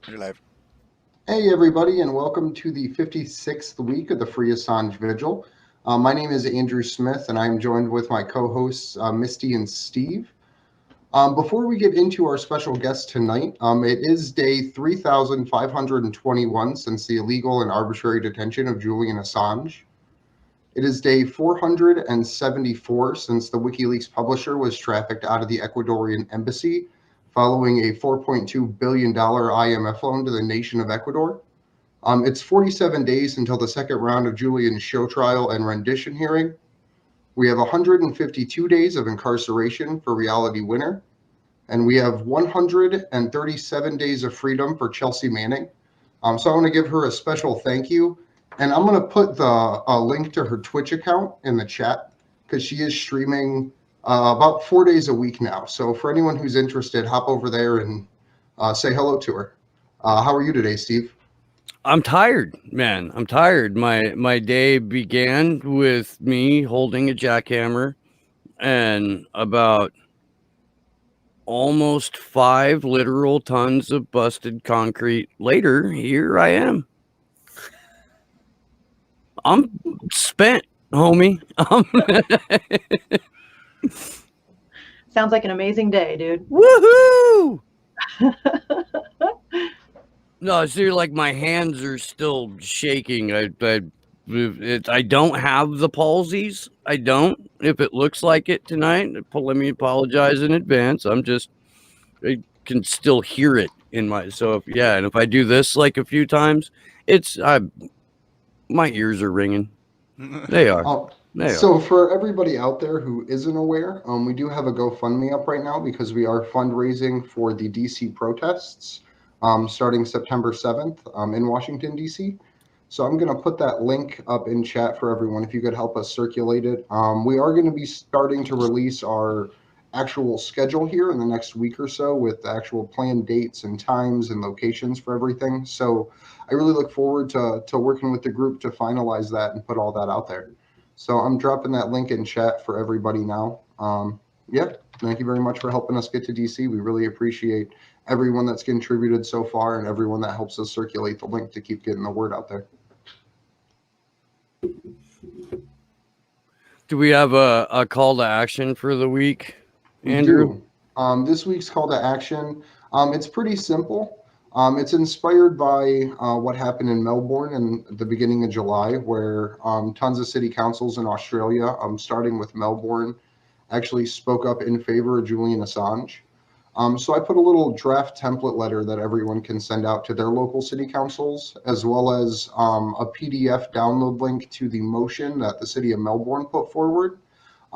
You're live. Hey, everybody, and welcome to the 56th week of the Free Assange Vigil. My name is Andrew Smith, and I'm joined with my co hosts, Misty and Steve. Before we get into our special guest tonight, it is day 3,521 since the illegal and arbitrary detention of Julian Assange. It is day 474 since the WikiLeaks publisher was trafficked out of the Ecuadorian embassy following a $4.2 billion IMF loan to the nation of Ecuador. It's 47 days until the second round of Julian's show trial and rendition hearing. We have 152 days of incarceration for Reality Winner, and we have 137 days of freedom for Chelsea Manning. So I want to give her a special thank you, and I'm going to put the link to her Twitch account in the chat because she is streaming about 4 days a week now. So for anyone who's interested, hop over there and say hello to her. How are you today, Steve? I'm tired, man. I'm tired. My day began with me holding a jackhammer, and about almost 5 literal tons of busted concrete later, here I am. I'm spent, homie. Sounds like an amazing day, dude. Woohoo! No, so like my hands are still shaking. I don't have the palsies. I don't. If it looks like it tonight, let me apologize in advance. I can still hear it in my. So and if I do this like a few times, my ears are ringing. They are. So for everybody out there who isn't aware, we do have a GoFundMe up right now because we are fundraising for the DC protests starting September 7th in Washington, DC. So I'm going to put that link up in chat for everyone if you could help us circulate it. We are going to be starting to release our actual schedule here in the next week or so with the actual planned dates and times and locations for everything. So I really look forward to working with the group to finalize that and put all that out there. So I'm dropping that link in chat for everybody now. Thank you very much for helping us get to DC. We really appreciate everyone that's contributed so far and everyone that helps us circulate the link to keep getting the word out there. Do we have a call to action for the week, Andrew? We do. This week's call to action, it's pretty simple. It's inspired by what happened in Melbourne in the beginning of July, where tons of city councils in Australia, starting with Melbourne, actually spoke up in favor of Julian Assange. So I put a little draft template letter that everyone can send out to their local city councils, as well as a PDF download link to the motion that the city of Melbourne put forward,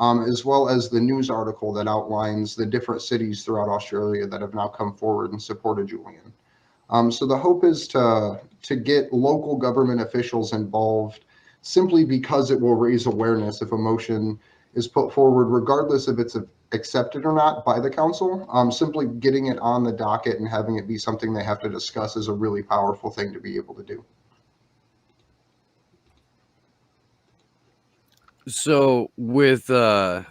as well as the news article that outlines the different cities throughout Australia that have now come forward and supported Julian. So the hope is to get local government officials involved simply because it will raise awareness if a motion is put forward, regardless if it's accepted or not by the council. Simply getting it on the docket and having it be something they have to discuss is a really powerful thing to be able to do. So without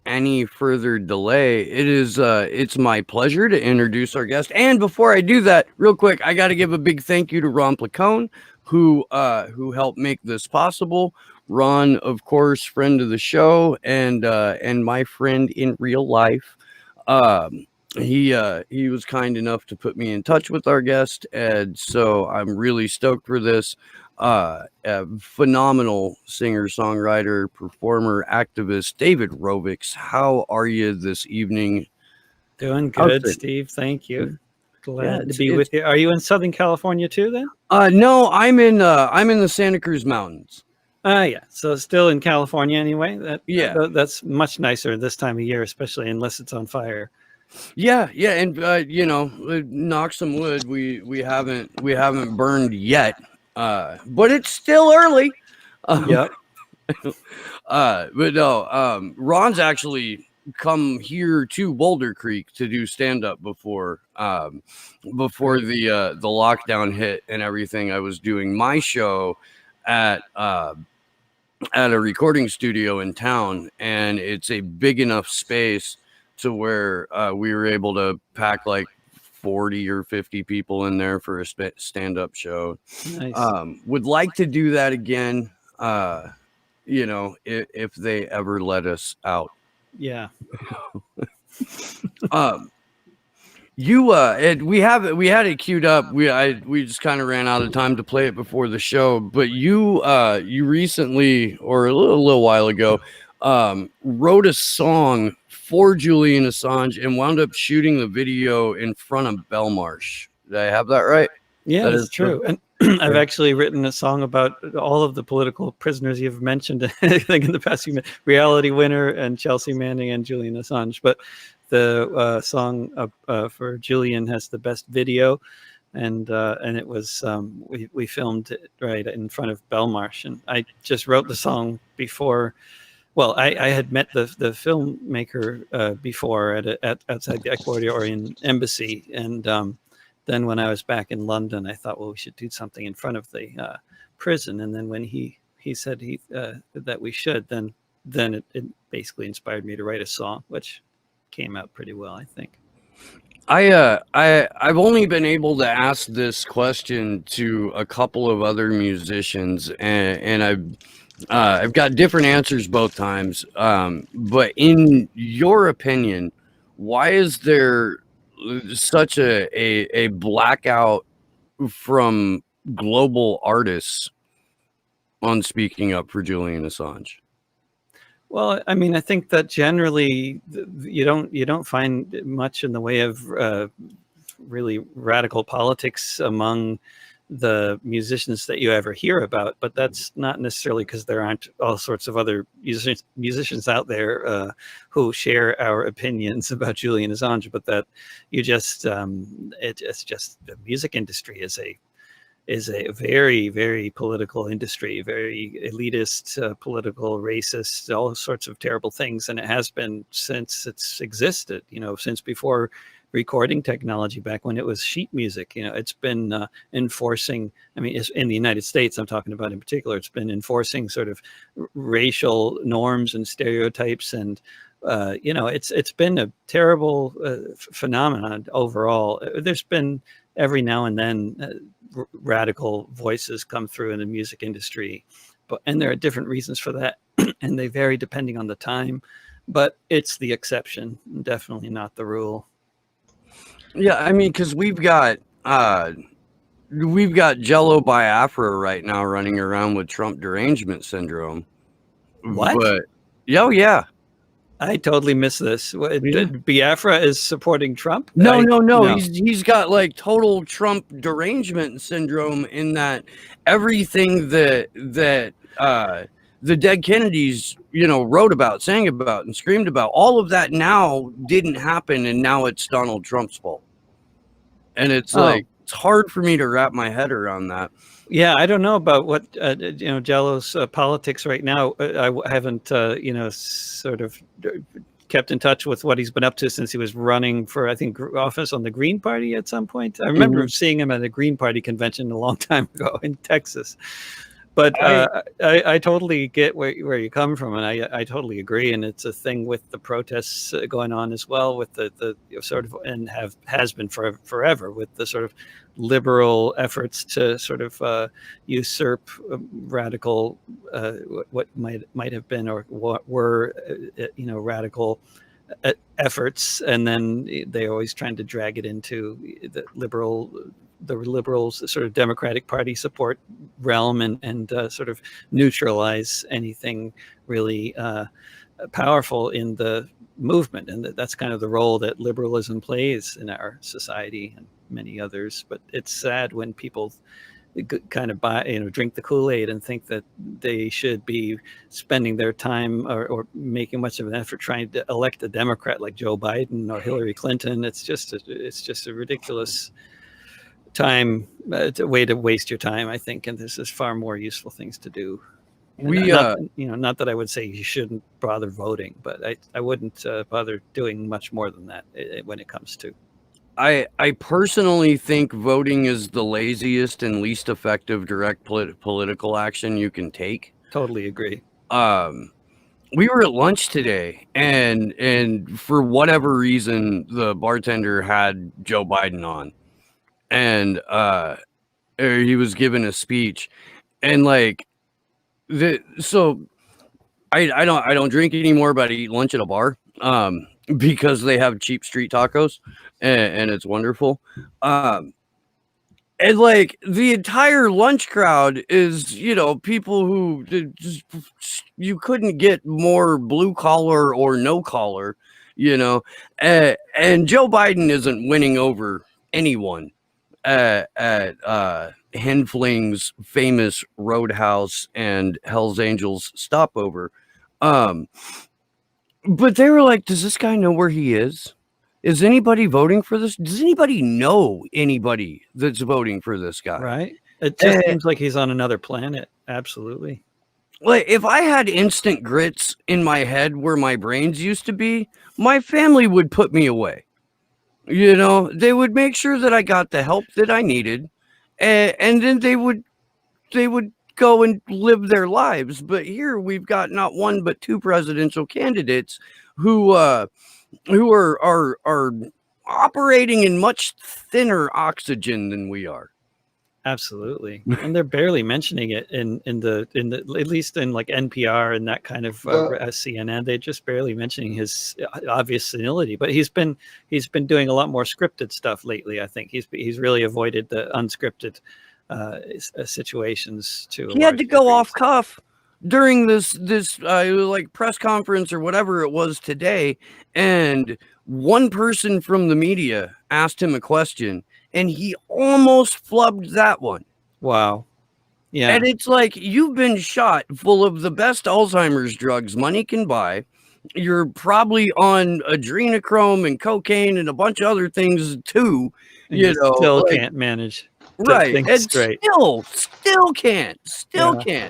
any further delay, it's my pleasure to introduce our guest. And before I do that, real quick, I got to give a big thank you to Ron Placone, who helped make this possible. Ron, of course, friend of the show and my friend in real life. He was kind enough to put me in touch with our guest, Ed. So I'm really stoked for this. A phenomenal singer, songwriter, performer, activist, David Rovics. How are you this evening? Doing good, Steve. Thank you. Glad to be with you. Are you in Southern California too, then? No, I'm in the Santa Cruz Mountains. Yeah. So still in California anyway. That's much nicer this time of year, especially unless it's on fire. Yeah, and knock some wood. We haven't burned yet, but it's still early. Yep. But no, Ron's actually come here to Boulder Creek to do stand up before the lockdown hit and everything. I was doing my show at a recording studio in town, and it's a big enough space to where we were able to pack like 40 or 50 people in there for a stand-up show. Nice. Would like to do that again, you know, if they ever let us out. Yeah. We had it queued up. We just kind of ran out of time to play it before the show. But you recently, or a little while ago, wrote a song for Julian Assange and wound up shooting the video in front of Belmarsh. Did I have that right? Yeah, That that's true. And I've actually written a song about all of the political prisoners you've mentioned. I think in the past, Reality Winner and Chelsea Manning and Julian Assange. But the song for Julian has the best video, and it was we filmed it right in front of Belmarsh, and I just wrote the song before. Well, I had met the filmmaker before at outside the Ecuadorian embassy, and then when I was back in London, I thought, well, we should do something in front of the prison. And then when he said that we should, then it basically inspired me to write a song, which came out pretty well, I think. I've only been able to ask this question to a couple of other musicians, and I've got different answers both times. But in your opinion, why is there such a blackout from global artists on speaking up for Julian Assange? Well, I mean, I think that generally you don't find much in the way of really radical politics among the musicians that you ever hear about, but that's not necessarily because there aren't all sorts of other musicians out there who share our opinions about Julian Assange, but that you just it's just the music industry is a very, very political industry, very elitist, political, racist, all sorts of terrible things. And it has been since it's existed, since before recording technology, back when it was sheet music. It's been enforcing, I mean, in the United States, I'm talking about in particular, it's been enforcing sort of racial norms and stereotypes. And, it's been a terrible phenomenon overall. There's been every now and then radical voices come through in the music industry, and there are different reasons for that, and they vary depending on the time, but it's the exception, definitely not the rule. Yeah, I mean, because we've got Jello Biafra right now running around with Trump derangement syndrome. What? But yeah. I totally missed this. Biafra is supporting Trump? No. He's got like total Trump derangement syndrome in that everything that the dead Kennedys, wrote about, sang about, and screamed about, all of that now didn't happen, and now it's Donald Trump's fault. And it's like, it's hard for me to wrap my head around that. Yeah, I don't know about what Jello's politics right now. I haven't sort of kept in touch with what he's been up to since he was running for, I think, office on the Green Party at some point. I remember seeing him at a Green Party convention a long time ago in Texas. But I totally get where you come from, and I totally agree. And it's a thing with the protests going on as well, with the sort of, and has been forever, with the sort of liberal efforts to sort of usurp radical what might have been or what were radical efforts, and then they're always trying to drag it into the liberals, the sort of Democratic Party support realm, and sort of neutralize anything really powerful in the movement. And that's kind of the role that liberalism plays in our society and many others. But it's sad when people kind of drink the Kool-Aid and think that they should be spending their time or making much of an effort trying to elect a Democrat like Joe Biden or Hillary Clinton. It's just a ridiculous way to waste your time, I think, and there's far more useful things to do. Not that I would say you shouldn't bother voting, but I wouldn't bother doing much more than that when it comes to. I personally think voting is the laziest and least effective direct political action you can take. Totally agree. we were at lunch today, and for whatever reason, the bartender had Joe Biden on, and he was giving a speech, and like so I don't drink anymore, but I eat lunch at a bar because they have cheap street tacos, and it's wonderful. And like the entire lunch crowd is, people who just you couldn't get more blue collar or no collar, and Joe Biden isn't winning over anyone at Henfling's famous Roadhouse and Hell's Angels stopover. Um, but they were like, does this guy know where he is? Is anybody voting for this? Does anybody know anybody that's voting for this guy? Right. It just seems like he's on another planet. Absolutely. Like, if I had instant grits in my head where my brains used to be, my family would put me away. They would make sure that I got the help that I needed, and then they would go and live their lives. But here we've got not one but two presidential candidates who are operating in much thinner oxygen than we are. Absolutely. And they're barely mentioning it in the at least in like NPR and that kind of CNN. They're just barely mentioning his obvious senility. But he's been doing a lot more scripted stuff lately. I think he's really avoided the unscripted situations too. He had to go off cuff during this like press conference or whatever it was today, and one person from the media asked him a question, and he almost flubbed that one. Wow. Yeah. And it's like, you've been shot full of the best Alzheimer's drugs money can buy. You're probably on adrenochrome and cocaine and a bunch of other things too. And you still can't manage. Right. And straight. still can't.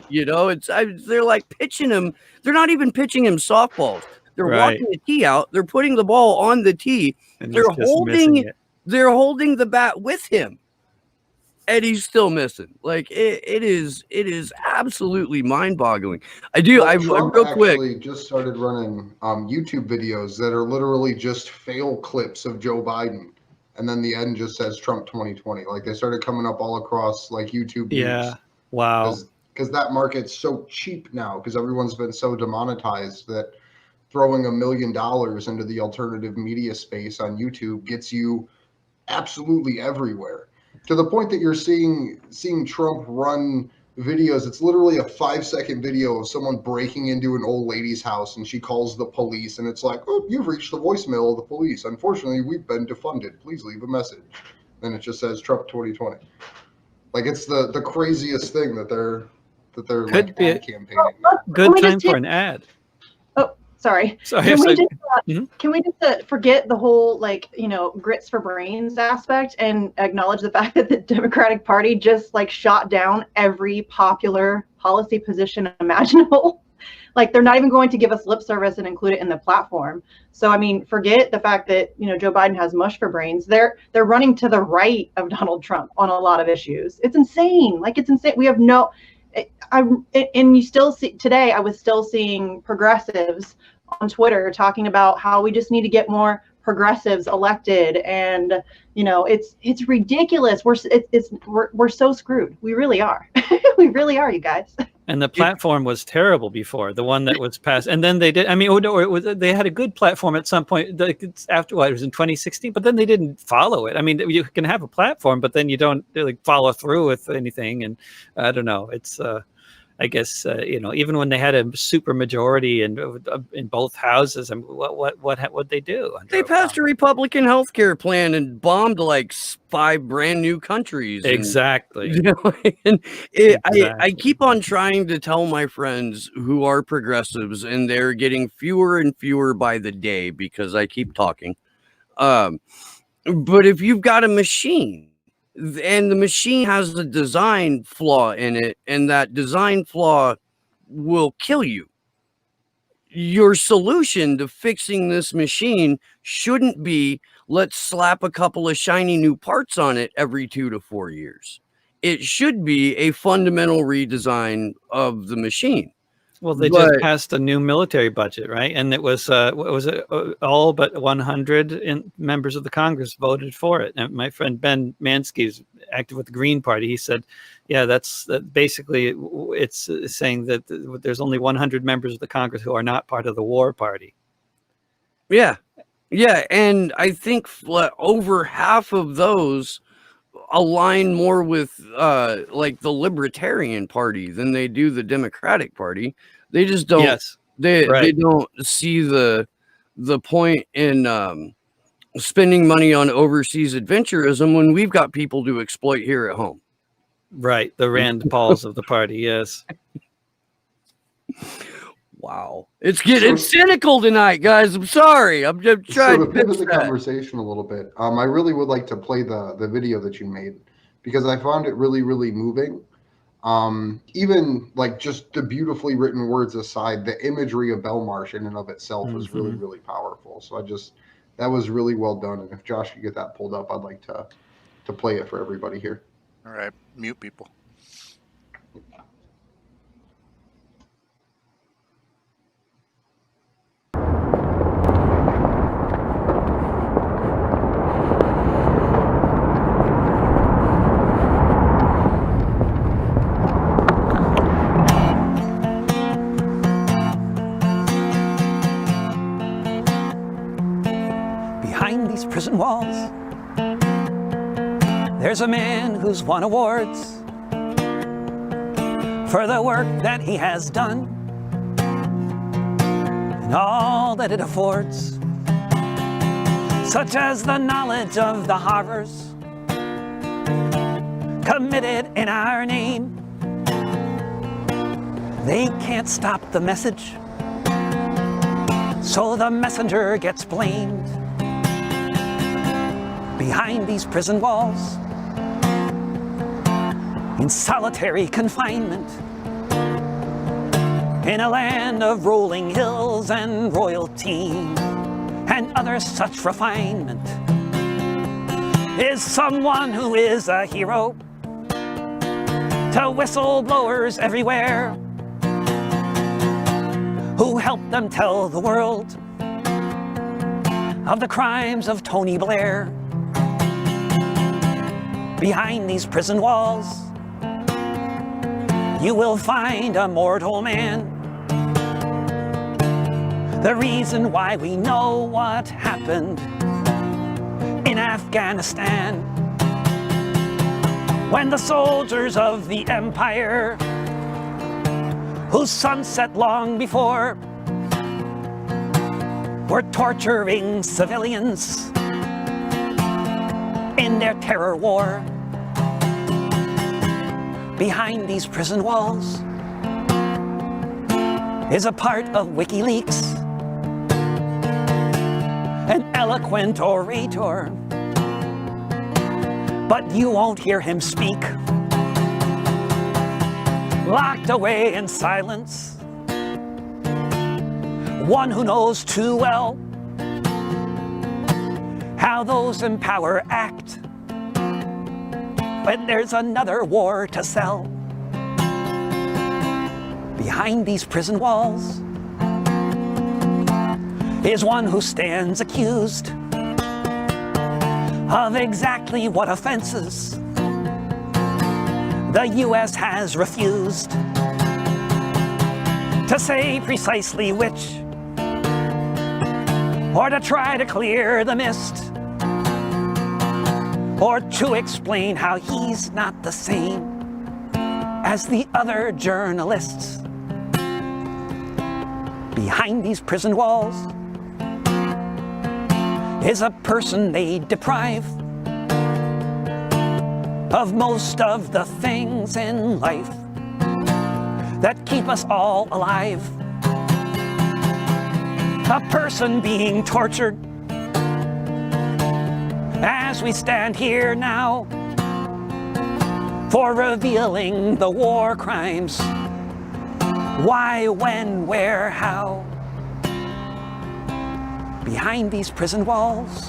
They're like pitching him. They're not even pitching him softballs. They're walking the tee out. They're putting the ball on the tee. And they're holding the bat with him, and he's still missing. Like it is absolutely mind-boggling. Trump real quick actually just started running YouTube videos that are literally just fail clips of Joe Biden, and then the end just says Trump 2020. Like they started coming up all across like YouTube. Yeah. Wow. Because that market's so cheap now, because everyone's been so demonetized that throwing $1 million into the alternative media space on YouTube gets you absolutely everywhere, to the point that you're seeing Trump run videos. It's literally a 5-second video of someone breaking into an old lady's house, and she calls the police, and it's like, oh, you've reached the voicemail of the police. Unfortunately, we've been defunded. Please leave a message. And it just says Trump 2020. Like, it's the craziest thing that they're like ad campaigning. Good time for an ad. Sorry. Can we just forget the whole grits for brains aspect and acknowledge the fact that the Democratic Party just shot down every popular policy position imaginable? Like, they're not even going to give us lip service and include it in the platform. So I mean, forget the fact that Joe Biden has mush for brains. They're running to the right of Donald Trump on a lot of issues. It's insane. It's insane. We have no. And you still see today, I was still seeing progressives on Twitter talking about how we just need to get more progressives elected, and it's ridiculous. We're so screwed. We really are. We really are, you guys. And the platform was terrible before, the one that was passed. And then they did. I mean, they had a good platform at some point. After it was in 2016, but then they didn't follow it. I mean, you can have a platform, but then you don't follow through with anything. And I don't know. It's I guess even when they had a super majority in both houses, I mean, what they do? They passed a Republican health care plan and bombed 5 brand new countries. Exactly. I keep on trying to tell my friends who are progressives, and they're getting fewer and fewer by the day because I keep talking. But if you've got a machine, and the machine has a design flaw in it, and that design flaw will kill you, your solution to fixing this machine shouldn't be, let's slap a couple of shiny new parts on it every 2 to 4 years. It should be a fundamental redesign of the machine. Well, they just passed a new military budget, right? And it was, what was it? All but 100 members of the Congress voted for it. And my friend Ben Mansky is active with the Green Party. He said, yeah, that's basically, it's saying that there's only 100 members of the Congress who are not part of the war party. Yeah. Yeah. And I think over half of those align more with like the Libertarian Party than they do the Democratic Party. They just don't. Yes, they don't see the point in spending money on overseas adventurism when we've got people to exploit here at home. Right, the Rand Pauls of the party. Yes. Wow, it's cynical tonight, guys. I'm sorry. I'm just trying to pivot the conversation a little bit. I really would like to play the video that you made because I found it really, really moving. Even like just the beautifully written words aside, the imagery of Belmarsh in and of itself was really, really powerful. So that was really well done. And if Josh could get that pulled up, I'd like to play it for everybody here. All right, mute people. Prison walls, there's a man who's won awards for the work that he has done and all that it affords, such as the knowledge of the horrors committed in our name. They can't stop the message, so the messenger gets blamed. Behind these prison walls, in solitary confinement, in a land of rolling hills and royalty and other such refinement, is someone who is a hero to whistleblowers everywhere, who help them tell the world of the crimes of Tony Blair. Behind these prison walls, you will find a mortal man. The reason why we know what happened in Afghanistan, when the soldiers of the empire, whose sunset long before, were torturing civilians in their terror war. Behind these prison walls is a part of WikiLeaks, an eloquent orator, but you won't hear him speak. Locked away in silence, one who knows too well how those in power act when there's another war to sell. Behind these prison walls is one who stands accused of exactly what offenses the U.S. has refused to say precisely which, or to try to clear the mist, or to explain how he's not the same as the other journalists. Behind these prison walls is a person they deprive of most of the things in life that keep us all alive. A person being tortured as we stand here now for revealing the war crimes. Why, when, where, how? Behind these prison walls,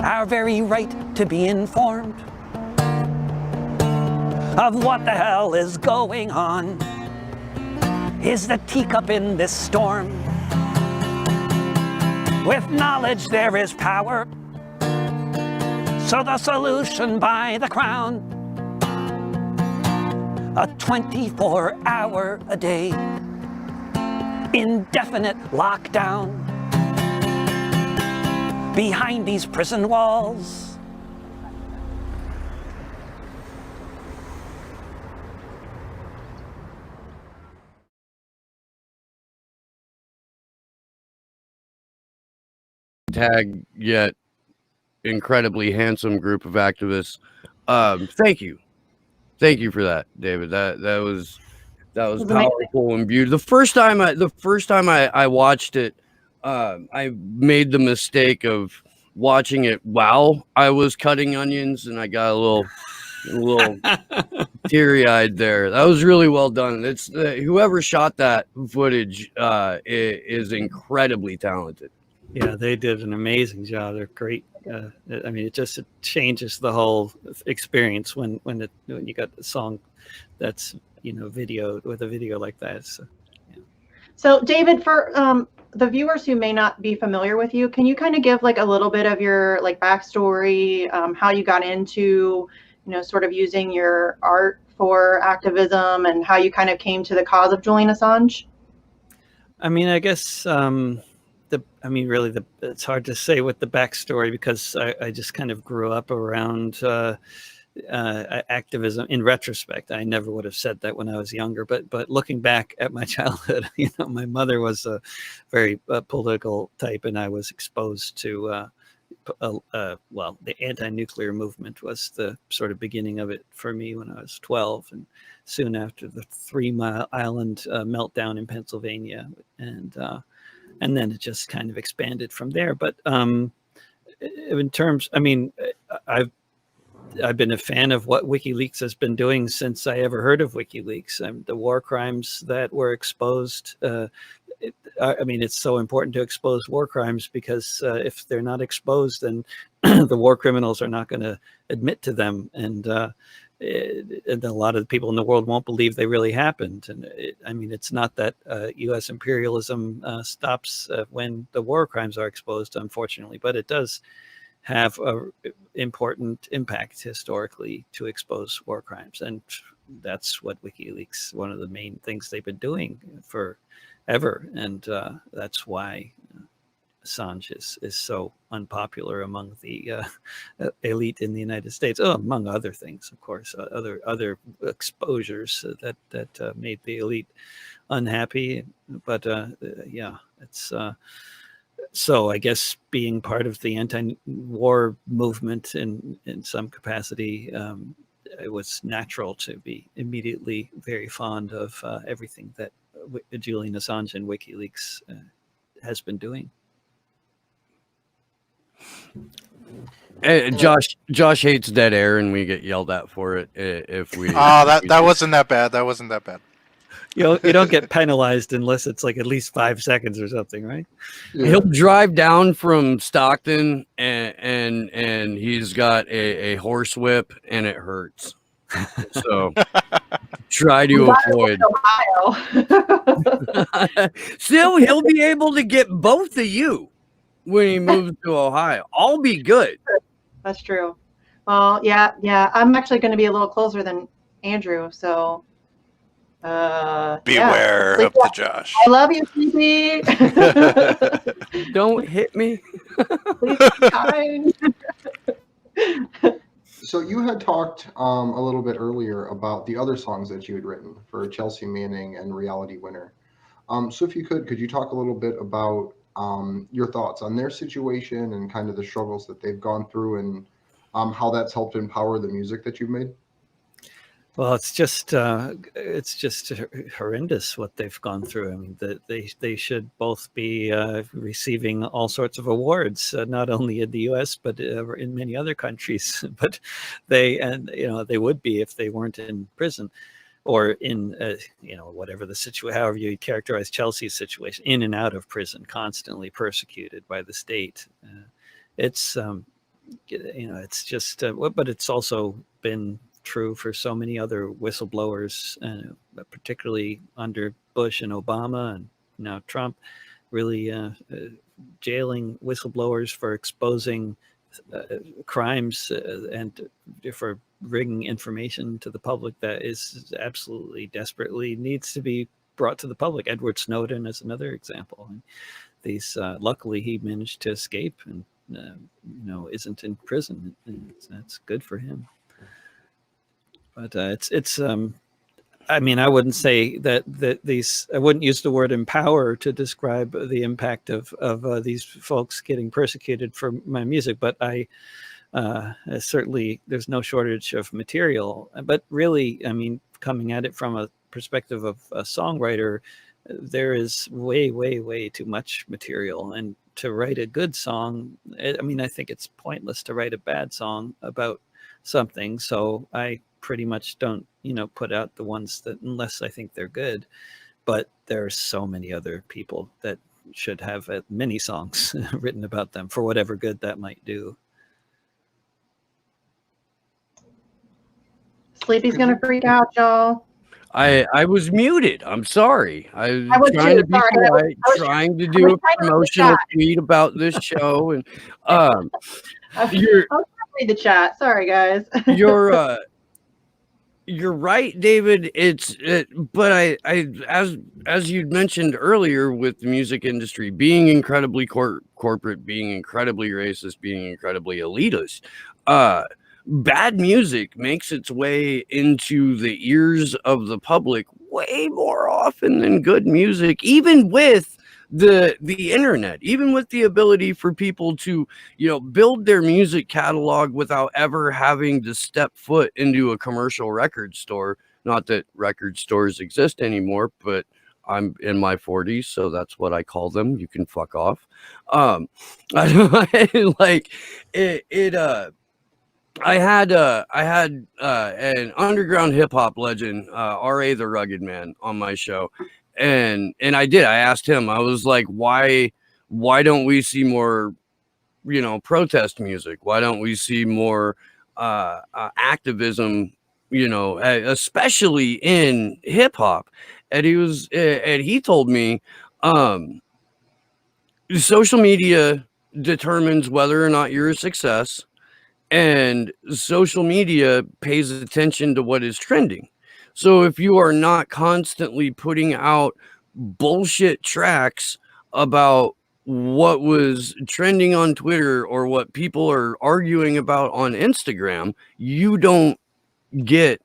our very right to be informed of what the hell is going on is the teacup in this storm. With knowledge there is power, so the solution by the crown. A 24-hour a day, indefinite lockdown. Behind these prison walls, tag yet incredibly handsome group of activists. Thank you for that, David. That was powerful and beautiful. The first time I watched it, I made the mistake of watching it while I was cutting onions, and I got a little teary-eyed there. That was really well done. It's whoever shot that footage is incredibly talented. Yeah, they did an amazing job. They're great. I mean, it changes the whole experience when you got the song that's video with a video like that. So, yeah. So David, for the viewers who may not be familiar with you, can you kind of give like a little bit of your like backstory, how you got into sort of using your art for activism, and how you kind of came to the cause of Julian Assange? I mean, I guess it's hard to say what the backstory, because I just kind of grew up around activism. In retrospect, I never would have said that when I was younger, but looking back at my childhood, my mother was a very political type, and I was exposed to the anti-nuclear movement was the sort of beginning of it for me when I was 12, and soon after the 3 Mile Island meltdown in Pennsylvania, and then it just kind of expanded from there. But in terms, I mean, I've been a fan of what WikiLeaks has been doing since I ever heard of WikiLeaks. The war crimes that were exposed. I mean, it's so important to expose war crimes, because if they're not exposed, then the war criminals are not going to admit to them, and a lot of the people in the world won't believe they really happened. And I mean, it's not that U.S. imperialism stops when the war crimes are exposed, unfortunately, but it does have an important impact historically to expose war crimes. And that's what WikiLeaks, one of the main things they've been doing forever. And that's why Assange is so unpopular among the elite in the United States, among other things, of course, other exposures that made the elite unhappy. But yeah, it's so I guess being part of the anti-war movement in some capacity, it was natural to be immediately very fond of everything that Julian Assange and WikiLeaks has been doing. Hey, Josh hates dead air, and we get yelled at for it if we. That wasn't that bad. That wasn't that bad. You don't get penalized unless it's like at least 5 seconds or something, right? Yeah. He'll drive down from Stockton, and he's got a horse whip, and it hurts. So try to avoid. Still, he'll be able to get both of you when he moves to Ohio. I'll be good. That's true. Well, yeah. I'm actually going to be a little closer than Andrew, so. Beware of the Josh. I love you, Sleepy. Don't hit me. Please be kind. So you had talked a little bit earlier about the other songs that you had written for Chelsea Manning and Reality Winner. So if you could you talk a little bit about your thoughts on their situation and kind of the struggles that they've gone through, and how that's helped empower the music that you've made? Well, it's just horrendous what they've gone through. I mean, they should both be receiving all sorts of awards, not only in the U.S. but in many other countries. But they would be if they weren't in prison, or in whatever the situation, however you characterize Chelsea's situation, in and out of prison, constantly persecuted by the state. It's just, but it's also been true for so many other whistleblowers, particularly under Bush and Obama and now Trump, really jailing whistleblowers for exposing crimes and for bringing information to the public that is absolutely desperately needs to be brought to the public. Edward Snowden is another example. And these luckily he managed to escape and isn't in prison, and that's good for him. But it's I mean, I wouldn't say that these. I wouldn't use the word empower to describe the impact of these folks getting persecuted for my music. But I certainly there's no shortage of material. But really, I mean, coming at it from a perspective of a songwriter, there is way too much material. And to write a good song, I mean, I think it's pointless to write a bad song about something. So I pretty much don't put out the ones that, unless I think they're good. But there are so many other people that should have many songs written about them for whatever good that might do. Sleepy's gonna freak out, y'all. I was muted. I'm sorry. I I was was trying too. to be Sorry. polite, I was trying to do a trying to promotional chat. tweet about this show, and You're read the chat. Sorry, guys. you're right, David. But I as you'd mentioned earlier, with the music industry being incredibly corporate, being incredibly racist, being incredibly elitist, bad music makes its way into the ears of the public way more often than good music, even with the internet, even with the ability for people to build their music catalog without ever having to step foot into a commercial record store. Not that record stores exist anymore, but I'm in my 40s, so that's what I call them. You can fuck off. Like I had an underground hip hop legend, R.A. the Rugged Man, on my show, and I asked him. I was like, why don't we see more, protest music? Why don't we see more activism? Especially in hip hop. And he told me, social media determines whether or not you're a success. And social media pays attention to what is trending. So if you are not constantly putting out bullshit tracks about what was trending on Twitter or what people are arguing about on Instagram, you don't get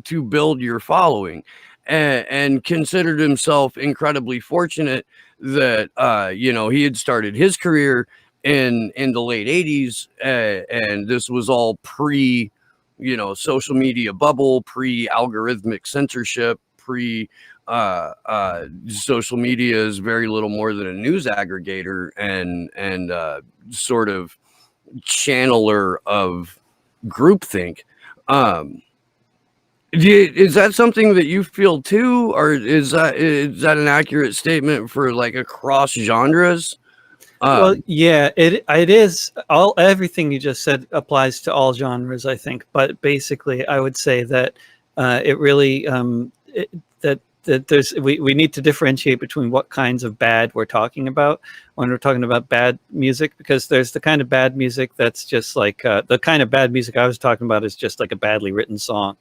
to build your following. And considered himself incredibly fortunate that he had started his career in the late 80s, and this was all pre social media bubble, pre algorithmic censorship, pre social media is very little more than a news aggregator and sort of channeler of groupthink. Is that something that you feel too, or is that an accurate statement for like across genres? Well, yeah, it is. Everything you just said applies to all genres, I think. But basically, I would say that it really that there's we need to differentiate between what kinds of bad we're talking about when we're talking about bad music, because there's the kind of bad music that's just like the kind of bad music I was talking about is just like a badly written song.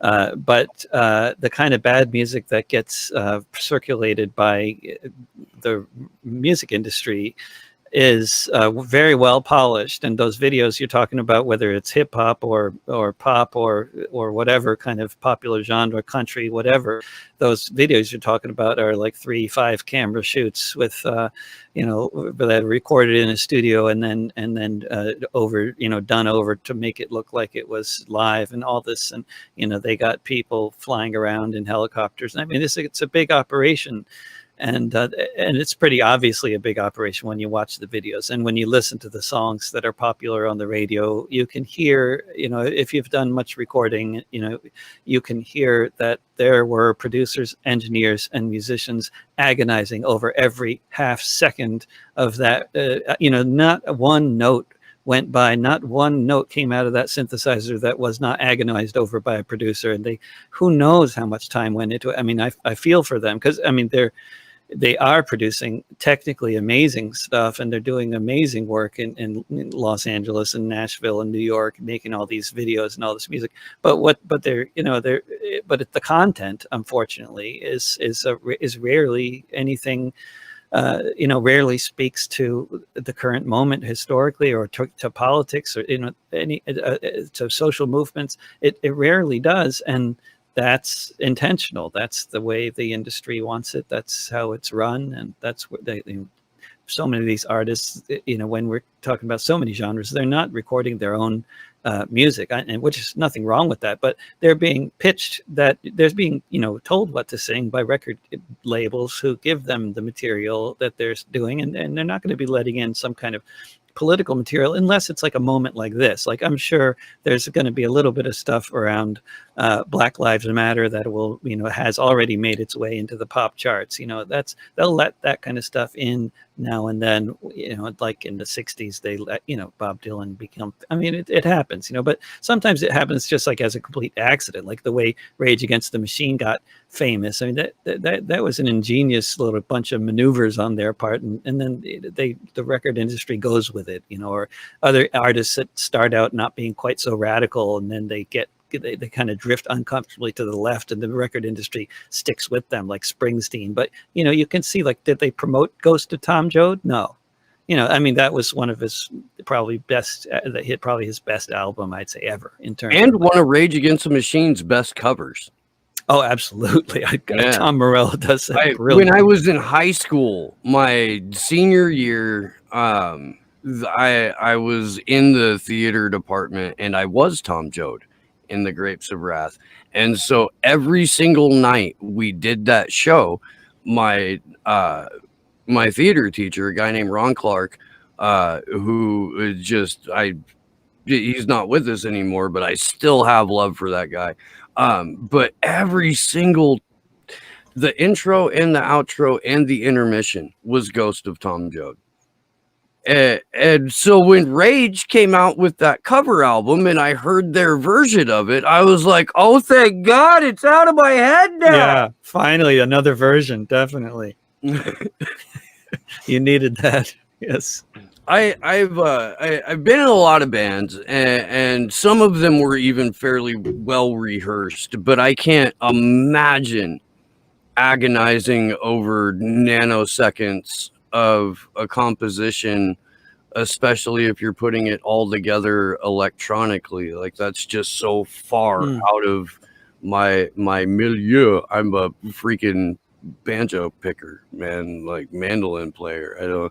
But the kind of bad music that gets circulated by the music industry is very well polished, and those videos you're talking about, whether it's hip hop or pop or whatever kind of popular genre, country, whatever, those videos you're talking about are like 3-5 camera shoots with that are recorded in a studio and then over done over to make it look like it was live and all this, and they got people flying around in helicopters. I mean, it's a big operation. And it's pretty obviously a big operation when you watch the videos and when you listen to the songs that are popular on the radio. You can hear, if you've done much recording, you can hear that there were producers, engineers, and musicians agonizing over every half second of that. Not one note went by, not one note came out of that synthesizer that was not agonized over by a producer. And who knows how much time went into it. I mean, I feel for them, because I mean, they are producing technically amazing stuff, and they're doing amazing work in Los Angeles and Nashville and New York, making all these videos and all this music. But the content, unfortunately, is rarely anything. Rarely speaks to the current moment historically, or to politics, or to social movements. It rarely does, and that's intentional. That's the way the industry wants it. That's how it's run, and that's what so many of these artists, when we're talking about so many genres, they're not recording their own music, and which is nothing wrong with that, but they're being pitched, that there's being told what to sing by record labels who give them the material that they're doing, and they're not going to be letting in some kind of political material unless it's like a moment like this. Like, I'm sure there's going to be a little bit of stuff around Black Lives Matter that will has already made its way into the pop charts. They'll let that kind of stuff in now and then. Like in the 60s, they let Bob Dylan become, I mean, it happens, but sometimes it happens just like as a complete accident, like the way Rage Against the Machine got famous. I mean, that was an ingenious little bunch of maneuvers on their part, and then the record industry goes with it, or other artists that start out not being quite so radical, and then they kind of drift uncomfortably to the left, and the record industry sticks with them, like Springsteen. But you can see, like, did they promote Ghost of Tom Joad? No. I mean, that was one of his probably best, that hit probably his best album, I'd say, ever, in terms and of, one of Rage Against the Machine's best covers. Oh, absolutely. Tom Morello does that brilliant. When I was in high school, my senior year, I was in the theater department, and I was Tom Joad in The Grapes of Wrath. And so every single night we did that show, my theater teacher, a guy named Ron Clark, who he's not with us anymore, but I still have love for that guy. But every single, the intro and the outro and the intermission was Ghost of Tom Joad. And so when Rage came out with that cover album and I heard their version of it, I was like, oh, thank God, it's out of my head now. Yeah, finally, another version, definitely. You needed that. Yes. I've been in a lot of bands, and some of them were even fairly well rehearsed, but I can't imagine agonizing over nanoseconds of a composition, especially if you're putting it all together electronically. Like, that's just so far out of my milieu. I'm a freaking banjo picker, man, like mandolin player.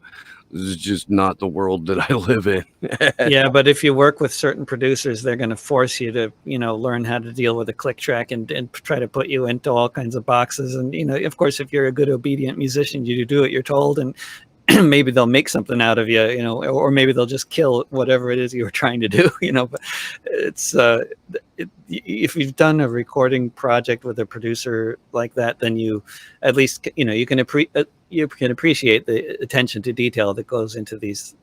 This is just not the world that I live in. Yeah, but if you work with certain producers, they're going to force you to, learn how to deal with a click track and try to put you into all kinds of boxes. And, of course, if you're a good, obedient musician, you do what you're told, and maybe they'll make something out of you, or maybe they'll just kill whatever it is you were trying to do, but it's, if you've done a recording project with a producer like that, then you at least, you can appreciate the attention to detail that goes into these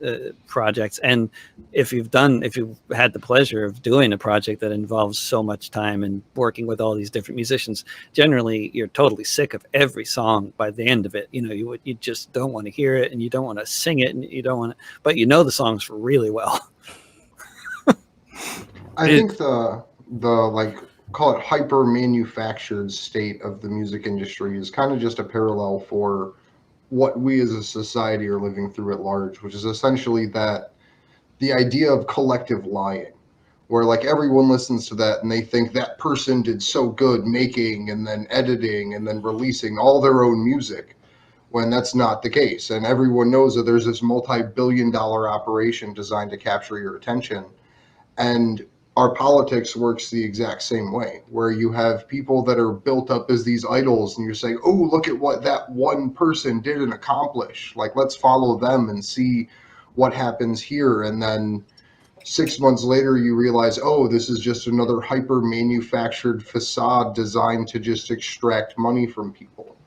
projects. And if you've had the pleasure of doing a project that involves so much time and working with all these different musicians, generally you're totally sick of every song by the end of it. You just don't want to hear it, and you don't want to sing it, and you don't want to, but the songs really well. I think the like, call it hyper manufactured state of the music industry is kind of just a parallel for what we as a society are living through at large, which is essentially that the idea of collective lying, where like everyone listens to that and they think that person did so good making and then editing and then releasing all their own music, when that's not the case. And everyone knows that there's this multi-billion-dollar operation designed to capture your attention. And our politics works the exact same way, where you have people that are built up as these idols, and you're saying, oh, look at what that one person did and accomplish. Like, let's follow them and see what happens here. And then 6 months later, you realize, oh, this is just another hyper manufactured facade designed to just extract money from people.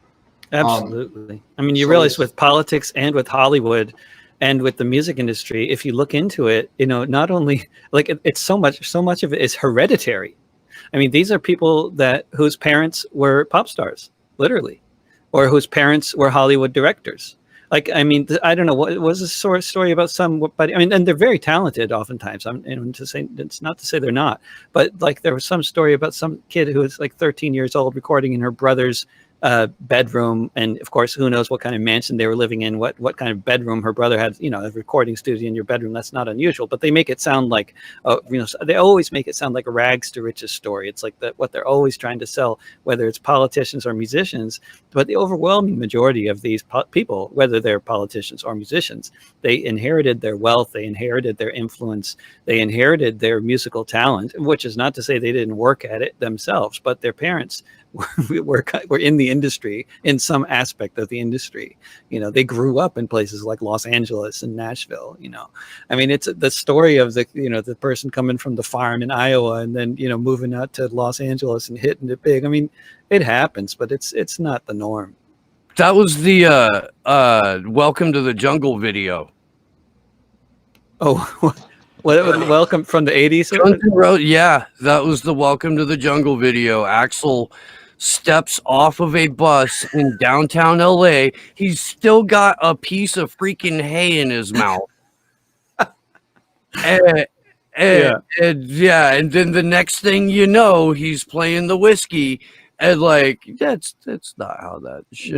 Absolutely. I mean, you realize with politics and with Hollywood And with the music industry, if you look into it, not only like it's so much of it is hereditary. I mean, these are people whose parents were pop stars, literally, or whose parents were Hollywood directors. Like, I mean, I don't know, what was a sort of story about somebody. I mean, and they're very talented oftentimes. It's not to say they're not, but like there was some story about some kid who was like 13 years old recording in her brother's bedroom, and of course, who knows what kind of mansion they were living in, what kind of bedroom her brother had. A recording studio in your bedroom, that's not unusual, but they make it sound like they always make it sound like a rags to riches story. It's like what they're always trying to sell, whether it's politicians or musicians. But the overwhelming majority of these people, whether they're politicians or musicians, they inherited their wealth, they inherited their influence, they inherited their musical talent, which is not to say they didn't work at it themselves, but their parents were in the industry, in some aspect of the industry. They grew up in places like Los Angeles and Nashville. I mean, it's the story of the person coming from the farm in Iowa and then moving out to Los Angeles and hitting it big. I mean, it happens, but it's not the norm. That was the Welcome to the Jungle video. Oh, welcome from the 80s? Yeah, that was the Welcome to the Jungle video. Axl steps off of a bus in downtown LA. He's still got a piece of freaking hay in his mouth. and then the next thing you know, he's playing the whiskey, and like that's not how that shit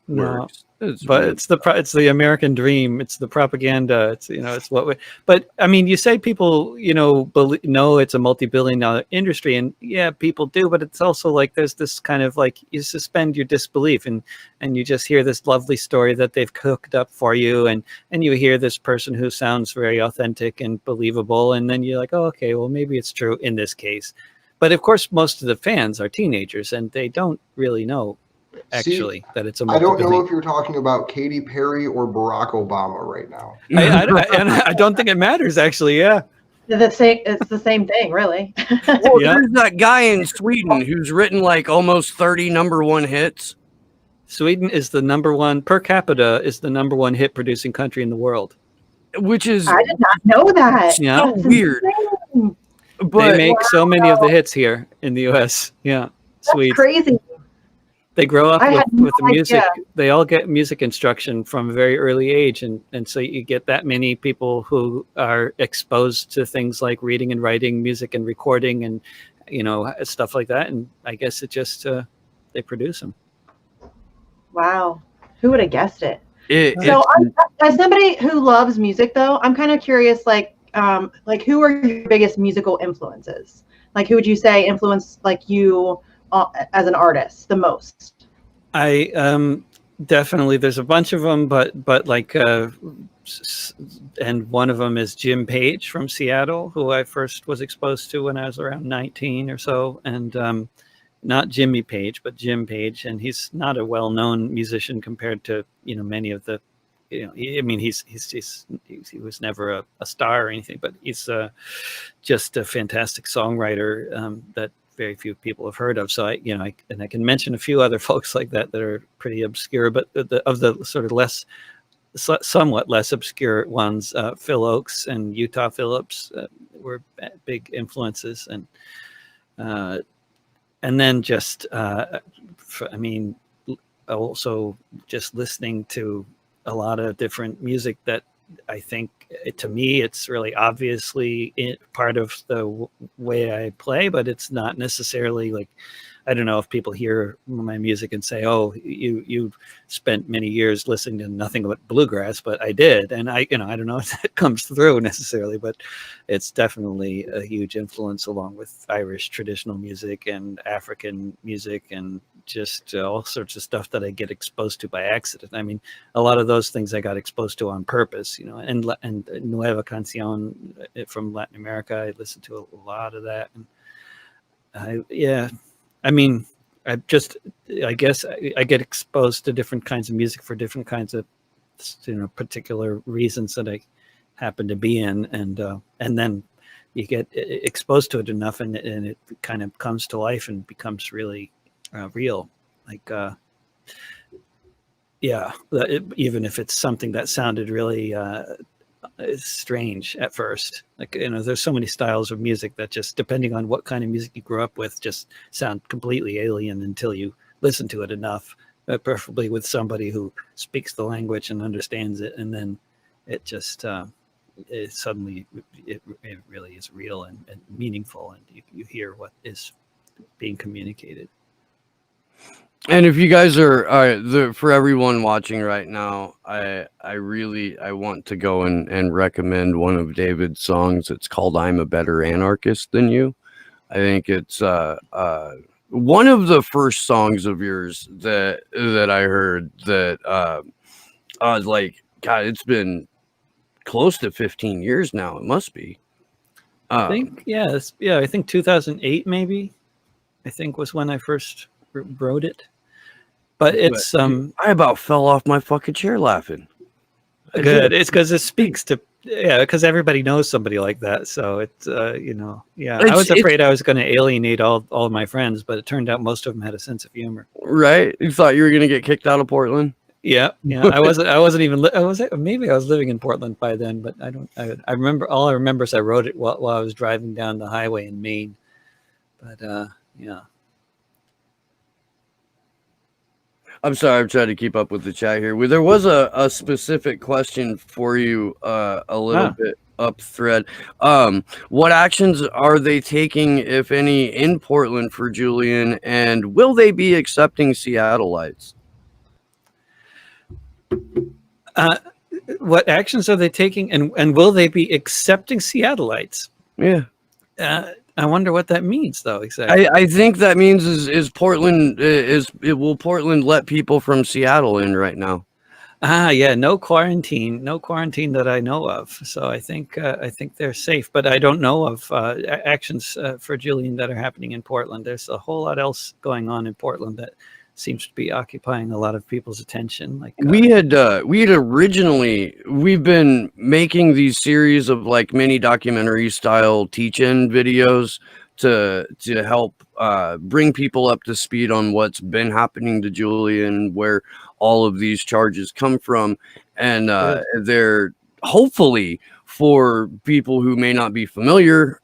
works. It's the American dream. It's the propaganda. It's what we. But I mean, you say people, know it's a multi-billion-dollar industry, and yeah, people do. But it's also like there's this kind of like you suspend your disbelief, and you just hear this lovely story that they've cooked up for you, and you hear this person who sounds very authentic and believable, and then you're like, oh, okay, well maybe it's true in this case. But of course, most of the fans are teenagers, and they don't really know. Actually, that it's a I don't know if you're talking about Katy Perry or Barack Obama right now. I don't think it matters, actually. Yeah. It's the same thing, really. Well, there's that guy in Sweden who's written like almost 30 #1 hits. Sweden is the #1 per capita, is the #1 hit producing country in the world. Which is, I did not know that. Yeah, so weird. But they make so many of the hits here in the U.S. Yeah, That's crazy. They grow up with the music. They all get music instruction from a very early age. And so you get that many people who are exposed to things like reading and writing, music and recording and, stuff like that. And I guess it just, they produce them. Wow. Who would have guessed it? As somebody who loves music, though, I'm kind of curious, like who are your biggest musical influences? Like, who would you say influenced like you as an artist the most? I definitely, there's a bunch of them, but like and one of them is Jim Page from Seattle, who I first was exposed to when I was around 19 or so, and not Jimmy Page, but Jim Page, and he's not a well-known musician compared to many of the I mean he was never a star or anything, but he's just a fantastic songwriter that very few people have heard of. So I can mention a few other folks like that are pretty obscure, but of the sort of somewhat less obscure ones, Phil Oakes and Utah Phillips were big influences, and then just also just listening to a lot of different music that I think, to me, it's really obviously part of the way I play, but it's not necessarily like, I don't know if people hear my music and say, oh, you spent many years listening to nothing but bluegrass, but I did. And I don't know if that comes through necessarily, but it's definitely a huge influence, along with Irish traditional music and African music and just all sorts of stuff that I get exposed to by accident. I mean, a lot of those things I got exposed to on purpose, and Nueva Canción from Latin America. I listened to a lot of that. And I guess I get exposed to different kinds of music for different kinds of, particular reasons that I happen to be in. And then you get exposed to it enough and it kind of comes to life and becomes really real. Like Yeah, even if it's something that sounded really strange at first. Like, there's so many styles of music that just, depending on what kind of music you grew up with, just sound completely alien until you listen to it enough, preferably with somebody who speaks the language and understands it, and then it just suddenly it really is real and meaningful, and you hear what is being communicated. And if you guys are for everyone watching right now, I want to go and recommend one of David's songs. It's called "I'm a Better Anarchist Than You." I think it's one of the first songs of yours that I heard that I was like, God, it's been close to 15 years now. It must be. I think I think 2008 maybe. I think was when I first wrote it. But it's I about fell off my fucking chair laughing. Good. It's because it speaks to because everybody knows somebody like that. So it's I was afraid I was going to alienate all of my friends, but it turned out most of them had a sense of humor. Right? You thought you were going to get kicked out of Portland? Yeah. I wasn't even. Maybe I was living in Portland by then, but I don't. I remember all I remember is I wrote it while I was driving down the highway in Maine. But yeah. I'm sorry, I'm trying to keep up with the chat here. There was a specific question for you a little bit up thread. What actions are they taking, if any, in Portland for Julian, and will they be accepting Seattleites? What actions are they taking, and will they be accepting Seattleites? Yeah. I wonder what that means, though. Exactly. I think that means is Portland will Portland let people from Seattle in right now? Yeah, no quarantine that I know of. So I think they're safe, but I don't know of actions for Julian that are happening in Portland. There's a whole lot else going on in Portland that seems to be occupying a lot of people's attention. Like we had originally, we've been making these series of like mini documentary style teach-in videos to help bring people up to speed on what's been happening to Julian, where all of these charges come from, and they're hopefully, for people who may not be familiar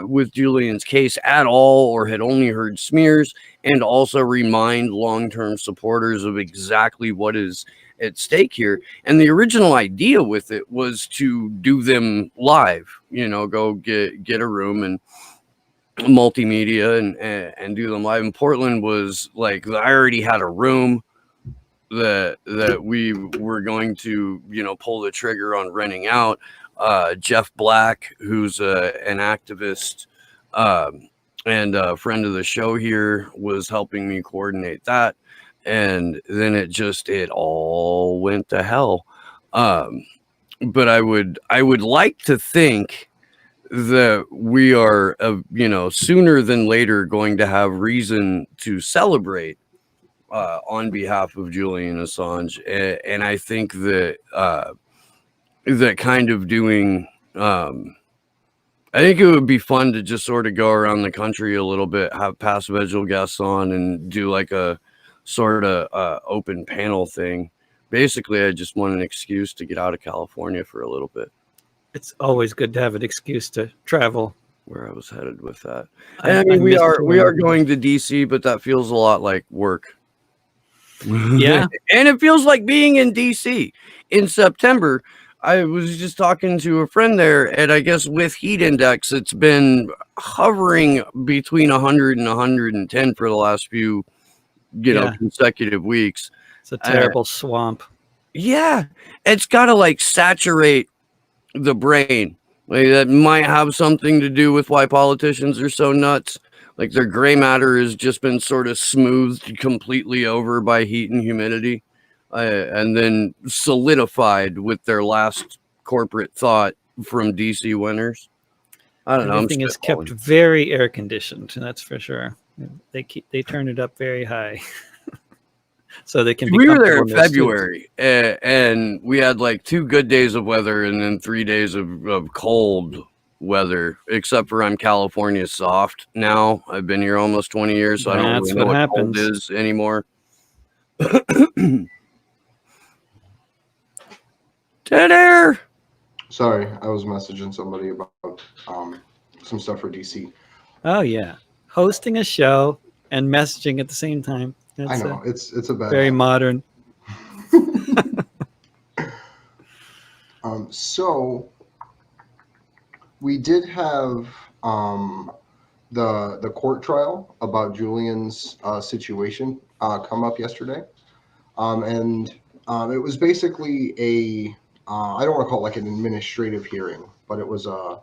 with Julian's case at all or had only heard smears, and also remind long-term supporters of exactly what is at stake here. And the original idea with it was to do them live, go get a room and multimedia and do them live. And Portland was like, I already had a room that we were going to, pull the trigger on renting out. Jeff Black, who's an activist and a friend of the show here, was helping me coordinate that. And then it all went to hell. But I would like to think that we are, sooner than later going to have reason to celebrate on behalf of Julian Assange. And I think that that kind of doing, I think it would be fun to just sort of go around the country a little bit, have past vigil guests on, and do like a sort of open panel thing. Basically, I just want an excuse to get out of California for a little bit. It's always good to have an excuse to travel. Where I was headed with that. And I mean, we are going to DC, but that feels a lot like work. Yeah. And it feels like being in DC in September. I was just talking to a friend there, and I guess with heat index, it's been hovering between 100 and 110 for the last few, consecutive weeks. It's a terrible swamp. Yeah. It's got to like saturate the brain. Like, that might have something to do with why politicians are so nuts. Like, their gray matter has just been sort of smoothed completely over by heat and humidity, and then solidified with their last corporate thought from DC winters. I don't know. Everything is kept very air conditioned, that's for sure. They turn it up very high. So they can be. We were there in February, and we had like 2 good days of weather and then 3 days of cold weather, except for I'm California soft now. I've been here almost 20 years, so I don't really know what cold is anymore. Dead air. Sorry, I was messaging somebody about some stuff for DC. Oh yeah, hosting a show and messaging at the same time. I know it's a bad very habit. modern. So we did have the court trial about Julian's situation come up yesterday, and it was basically a I don't want to call it like an administrative hearing, but it was a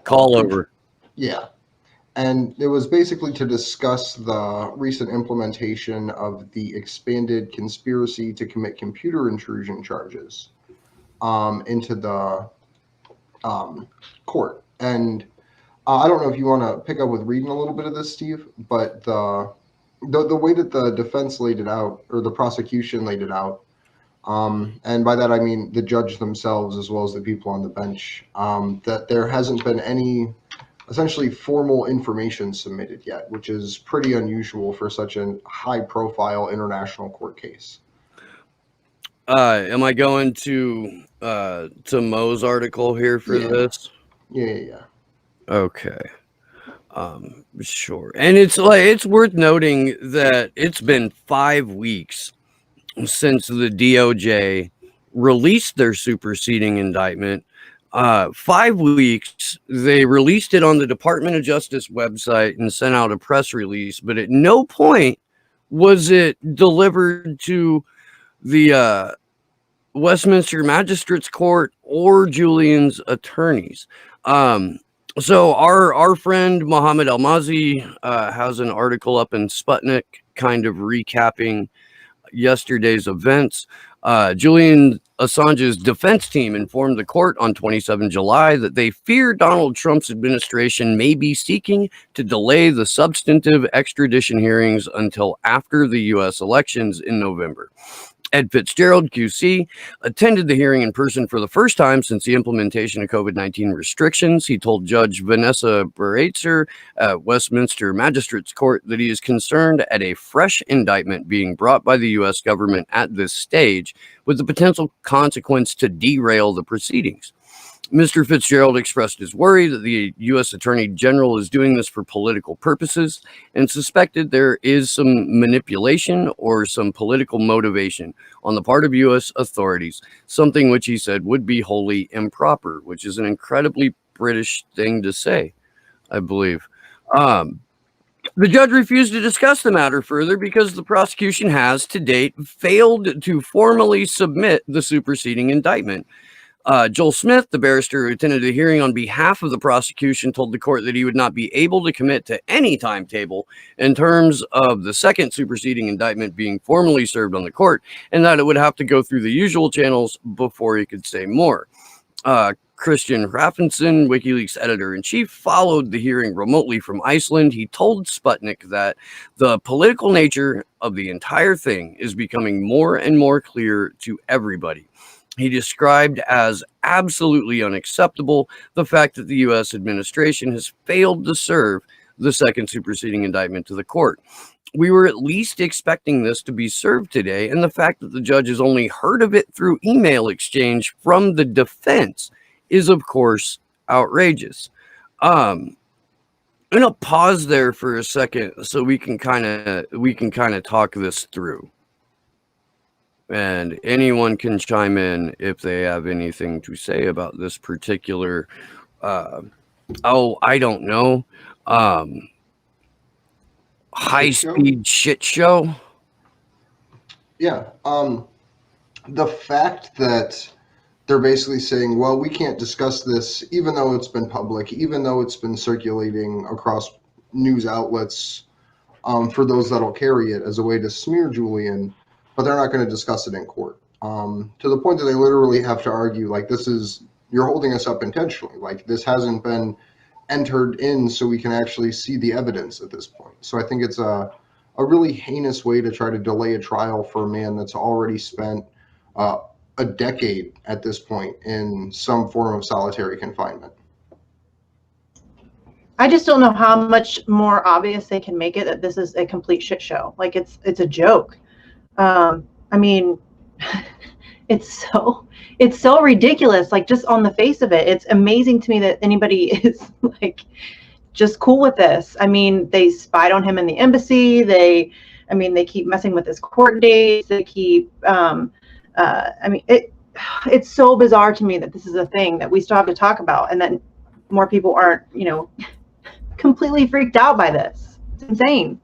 Call over. Yeah. And it was basically to discuss the recent implementation of the expanded conspiracy to commit computer intrusion charges into the court. And I don't know if you want to pick up with reading a little bit of this, Steve, but the way that the defense laid it out, or the prosecution laid it out, and by that I mean the judge themselves as well as the people on the bench, that there hasn't been any essentially formal information submitted yet, which is pretty unusual for such a high-profile international court case. Am I going to Mo's article here for this? Yeah. Okay. Sure. And it's worth noting that it's been 5 weeks since the DOJ released their superseding indictment. 5 weeks. They released it on the Department of Justice website and sent out a press release, but at no point was it delivered to the Westminster Magistrates Court or Julian's attorneys. So our friend Mohammed Almazi has an article up in Sputnik kind of recapping yesterday's events. Julian Assange's defense team informed the court on 27 July that they fear Donald Trump's administration may be seeking to delay the substantive extradition hearings until after the U.S. elections in November. Ed Fitzgerald, QC, attended the hearing in person for the first time since the implementation of COVID-19 restrictions. He told Judge Vanessa Bereitzer at Westminster Magistrates Court that he is concerned at a fresh indictment being brought by the U.S. government at this stage, with the potential consequence to derail the proceedings. Mr. Fitzgerald expressed his worry that the U.S. Attorney General is doing this for political purposes and suspected there is some manipulation or some political motivation on the part of U.S. authorities, something which he said would be wholly improper, which is an incredibly British thing to say, I believe. The judge refused to discuss the matter further because the prosecution has, to date, failed to formally submit the superseding indictment. Joel Smith, the barrister who attended the hearing on behalf of the prosecution, told the court that he would not be able to commit to any timetable in terms of the second superseding indictment being formally served on the court, and that it would have to go through the usual channels before he could say more. Christian Hrafnsson, WikiLeaks editor-in-chief, followed the hearing remotely from Iceland. He told Sputnik that the political nature of the entire thing is becoming more and more clear to everybody. He described as absolutely unacceptable the fact that the U.S. administration has failed to serve the second superseding indictment to the court. We were at least expecting this to be served today, and the fact that the judge has only heard of it through email exchange from the defense is, of course, outrageous. I'm gonna pause there for a second so we can kind of talk this through. And anyone can chime in if they have anything to say about this particular, I don't know, high-speed shit show. Yeah. The fact that they're basically saying, well, we can't discuss this, even though it's been public, even though it's been circulating across news outlets for those that'll carry it as a way to smear Julian, but they're not going to discuss it in court. To the point that they literally have to argue, like, you're holding us up intentionally. Like, this hasn't been entered in so we can actually see the evidence at this point. So I think it's a really heinous way to try to delay a trial for a man that's already spent a decade at this point in some form of solitary confinement. I just don't know how much more obvious they can make it that this is a complete shit show. Like, it's a joke. I mean, it's so ridiculous. Like, just on the face of it, it's amazing to me that anybody is like just cool with this. I mean, they spied on him in the embassy. They keep messing with his court dates. They keep it's so bizarre to me that this is a thing that we still have to talk about, and that more people aren't, completely freaked out by this. It's insane.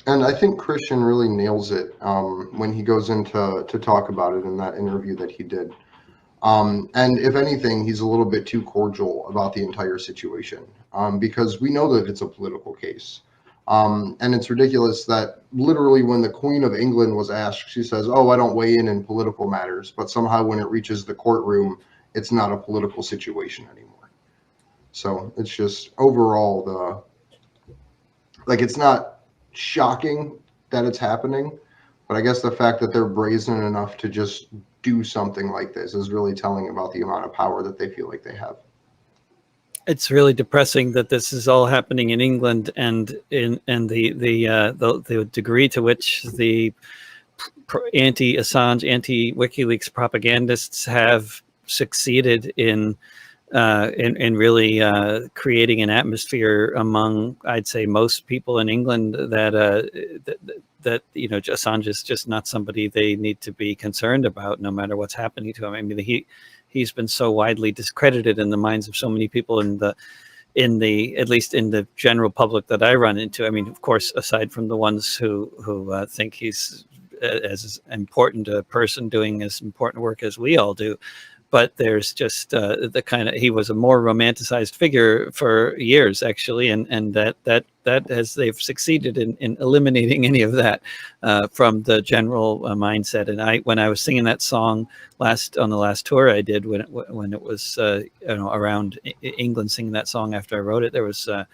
And I think Christian really nails it when he goes into to talk about it in that interview that he did. And if anything, he's a little bit too cordial about the entire situation because we know that it's a political case. And it's ridiculous that literally when the Queen of England was asked, she says, "Oh, I don't weigh in political matters," but somehow when it reaches the courtroom, it's not a political situation anymore. So it's just overall it's not shocking that it's happening, but I guess the fact that they're brazen enough to just do something like this is really telling about the amount of power that they feel like they have. It's really depressing that this is all happening in England, and the degree to which the anti-Assange, anti-WikiLeaks propagandists have succeeded in really creating an atmosphere among, I'd say, most people in England that Assange is just not somebody they need to be concerned about, no matter what's happening to him. I mean, he's been so widely discredited in the minds of so many people at least in the general public that I run into. I mean, of course, aside from the ones who think he's as important a person doing as important work as we all do. But there's just he was a more romanticized figure for years, actually, and that they've succeeded in eliminating any of that from the general mindset. And when I was singing that song on the last tour I did, when it was around England, singing that song after I wrote it, there was a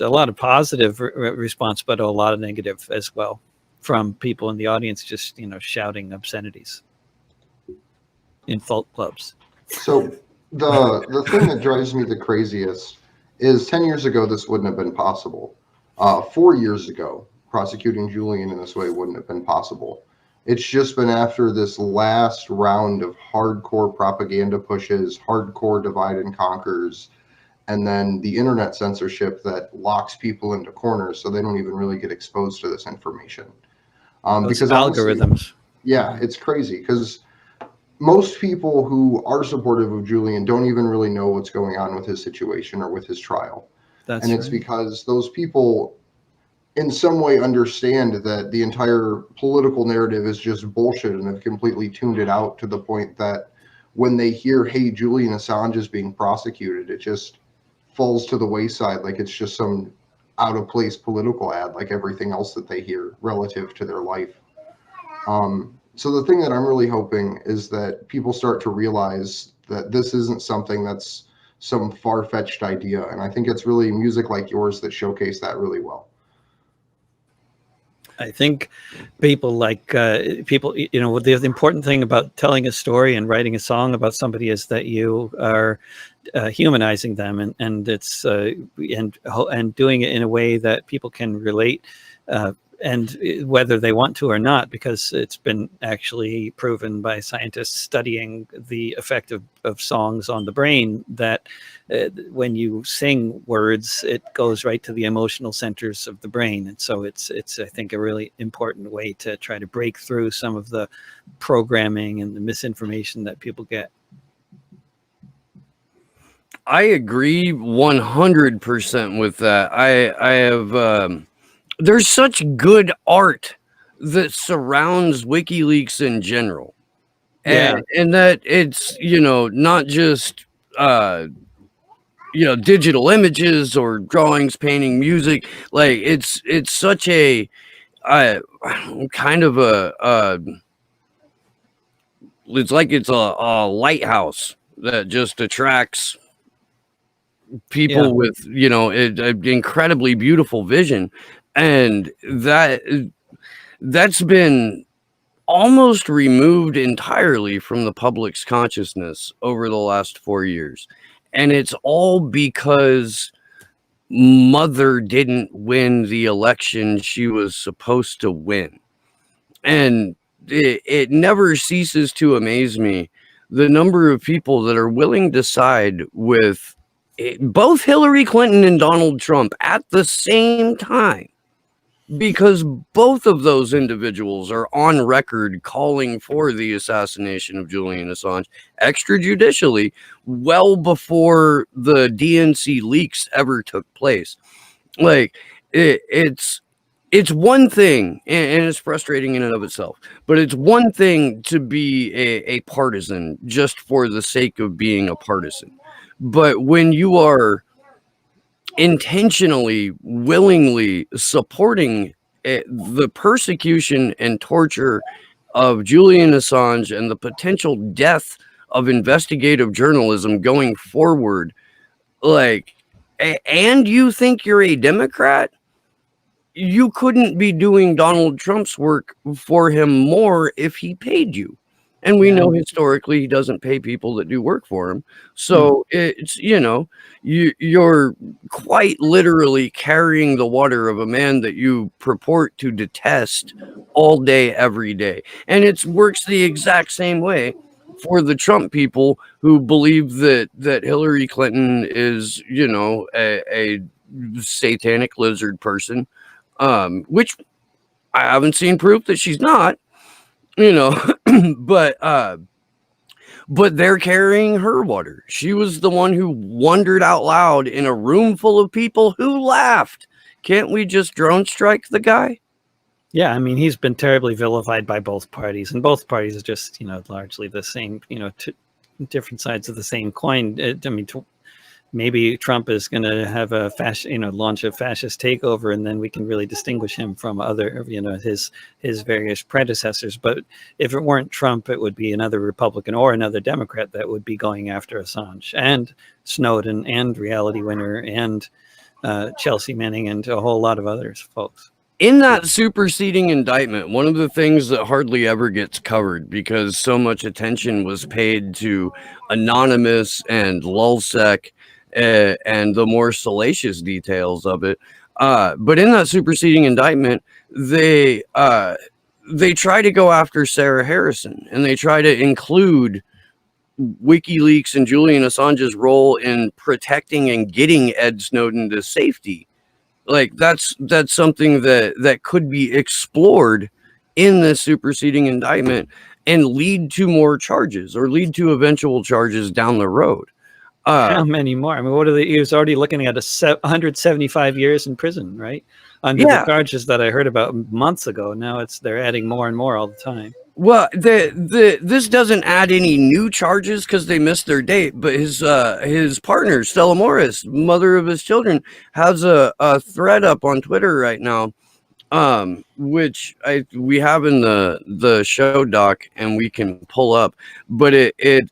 lot of positive response, but a lot of negative as well from people in the audience, just shouting obscenities in folk clubs. So the thing that drives me the craziest is 10 years ago, this wouldn't have been possible. 4 years ago, prosecuting Julian in this way wouldn't have been possible. It's just been after this last round of hardcore propaganda pushes, hardcore divide and conquers, and then the internet censorship that locks people into corners so they don't even really get exposed to this information. Because algorithms. Honestly, yeah, it's crazy because most people who are supportive of Julian don't even really know what's going on with his situation or with his trial. That's and it's right. Because those people in some way understand that the entire political narrative is just bullshit and have completely tuned it out to the point that when they hear, hey, Julian Assange is being prosecuted, it just falls to the wayside like it's just some out of place political ad like everything else that they hear relative to their life. So the thing that I'm really hoping is that people start to realize that this isn't something that's some far-fetched idea. And I think it's really music like yours that showcase that really well. I think people the important thing about telling a story and writing a song about somebody is that you are humanizing them, and it's and doing it in a way that people can relate, and whether they want to or not, because it's been actually proven by scientists studying the effect of songs on the brain that when you sing words, it goes right to the emotional centers of the brain. And so it's I think a really important way to try to break through some of the programming and the misinformation that people get. I agree 100% with that. I have there's such good art that surrounds WikiLeaks in general. And that it's, not just digital images or drawings, painting, music. Like it's such a kind of it's like it's a lighthouse that just attracts people with an incredibly beautiful vision, and that's been almost removed entirely from the public's consciousness over the last 4 years. And it's all because Mother didn't win the election she was supposed to win. And it never ceases to amaze me the number of people that are willing to side with both Hillary Clinton and Donald Trump at the same time, because both of those individuals are on record calling for the assassination of Julian Assange extrajudicially well before the DNC leaks ever took place. Like, it's one thing, and it's frustrating in and of itself, but it's one thing to be a partisan just for the sake of being a partisan. But when you are intentionally, willingly supporting the persecution and torture of Julian Assange and the potential death of investigative journalism going forward, like, and you think you're a Democrat, you couldn't be doing Donald Trump's work for him more if he paid you. And we know historically he doesn't pay people that do work for him. So it's, you're quite literally carrying the water of a man that you purport to detest all day, every day. And it works the exact same way for the Trump people who believe that Hillary Clinton is, a satanic lizard person. Which I haven't seen proof that she's not, but they're carrying her water. She was the one who wondered out loud in a room full of people who laughed. Can't we just drone strike the guy? Yeah, I mean, he's been terribly vilified by both parties, and both parties are just, largely the same, different sides of the same coin. Maybe Trump is going to have a launch a fascist takeover, and then we can really distinguish him from other, his various predecessors. But if it weren't Trump, it would be another Republican or another Democrat that would be going after Assange and Snowden and Reality Winner and Chelsea Manning and a whole lot of others, folks. In that superseding indictment, one of the things that hardly ever gets covered because so much attention was paid to Anonymous and LulzSec and the more salacious details of it. But in that superseding indictment, they try to go after Sarah Harrison, and they try to include WikiLeaks and Julian Assange's role in protecting and getting Ed Snowden to safety. Like, that's something that could be explored in this superseding indictment and lead to more charges or lead to eventual charges down the road. How many more? I mean, he was already looking at 175 years in prison, right? Under the charges that I heard about months ago. Now they're adding more and more all the time. Well, this doesn't add any new charges because they missed their date, but his partner, Stella Morris, mother of his children, has a thread up on Twitter right now, which we have in the show doc and we can pull up, but it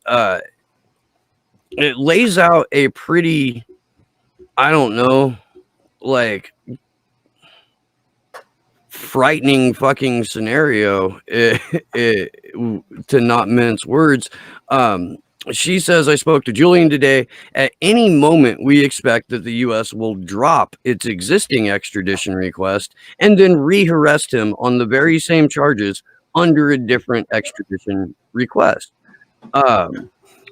lays out a pretty, I don't know, like, frightening fucking scenario, to not mince words. She says, I spoke to Julian today. At any moment, we expect that the U.S. will drop its existing extradition request and then re-arrest him on the very same charges under a different extradition request.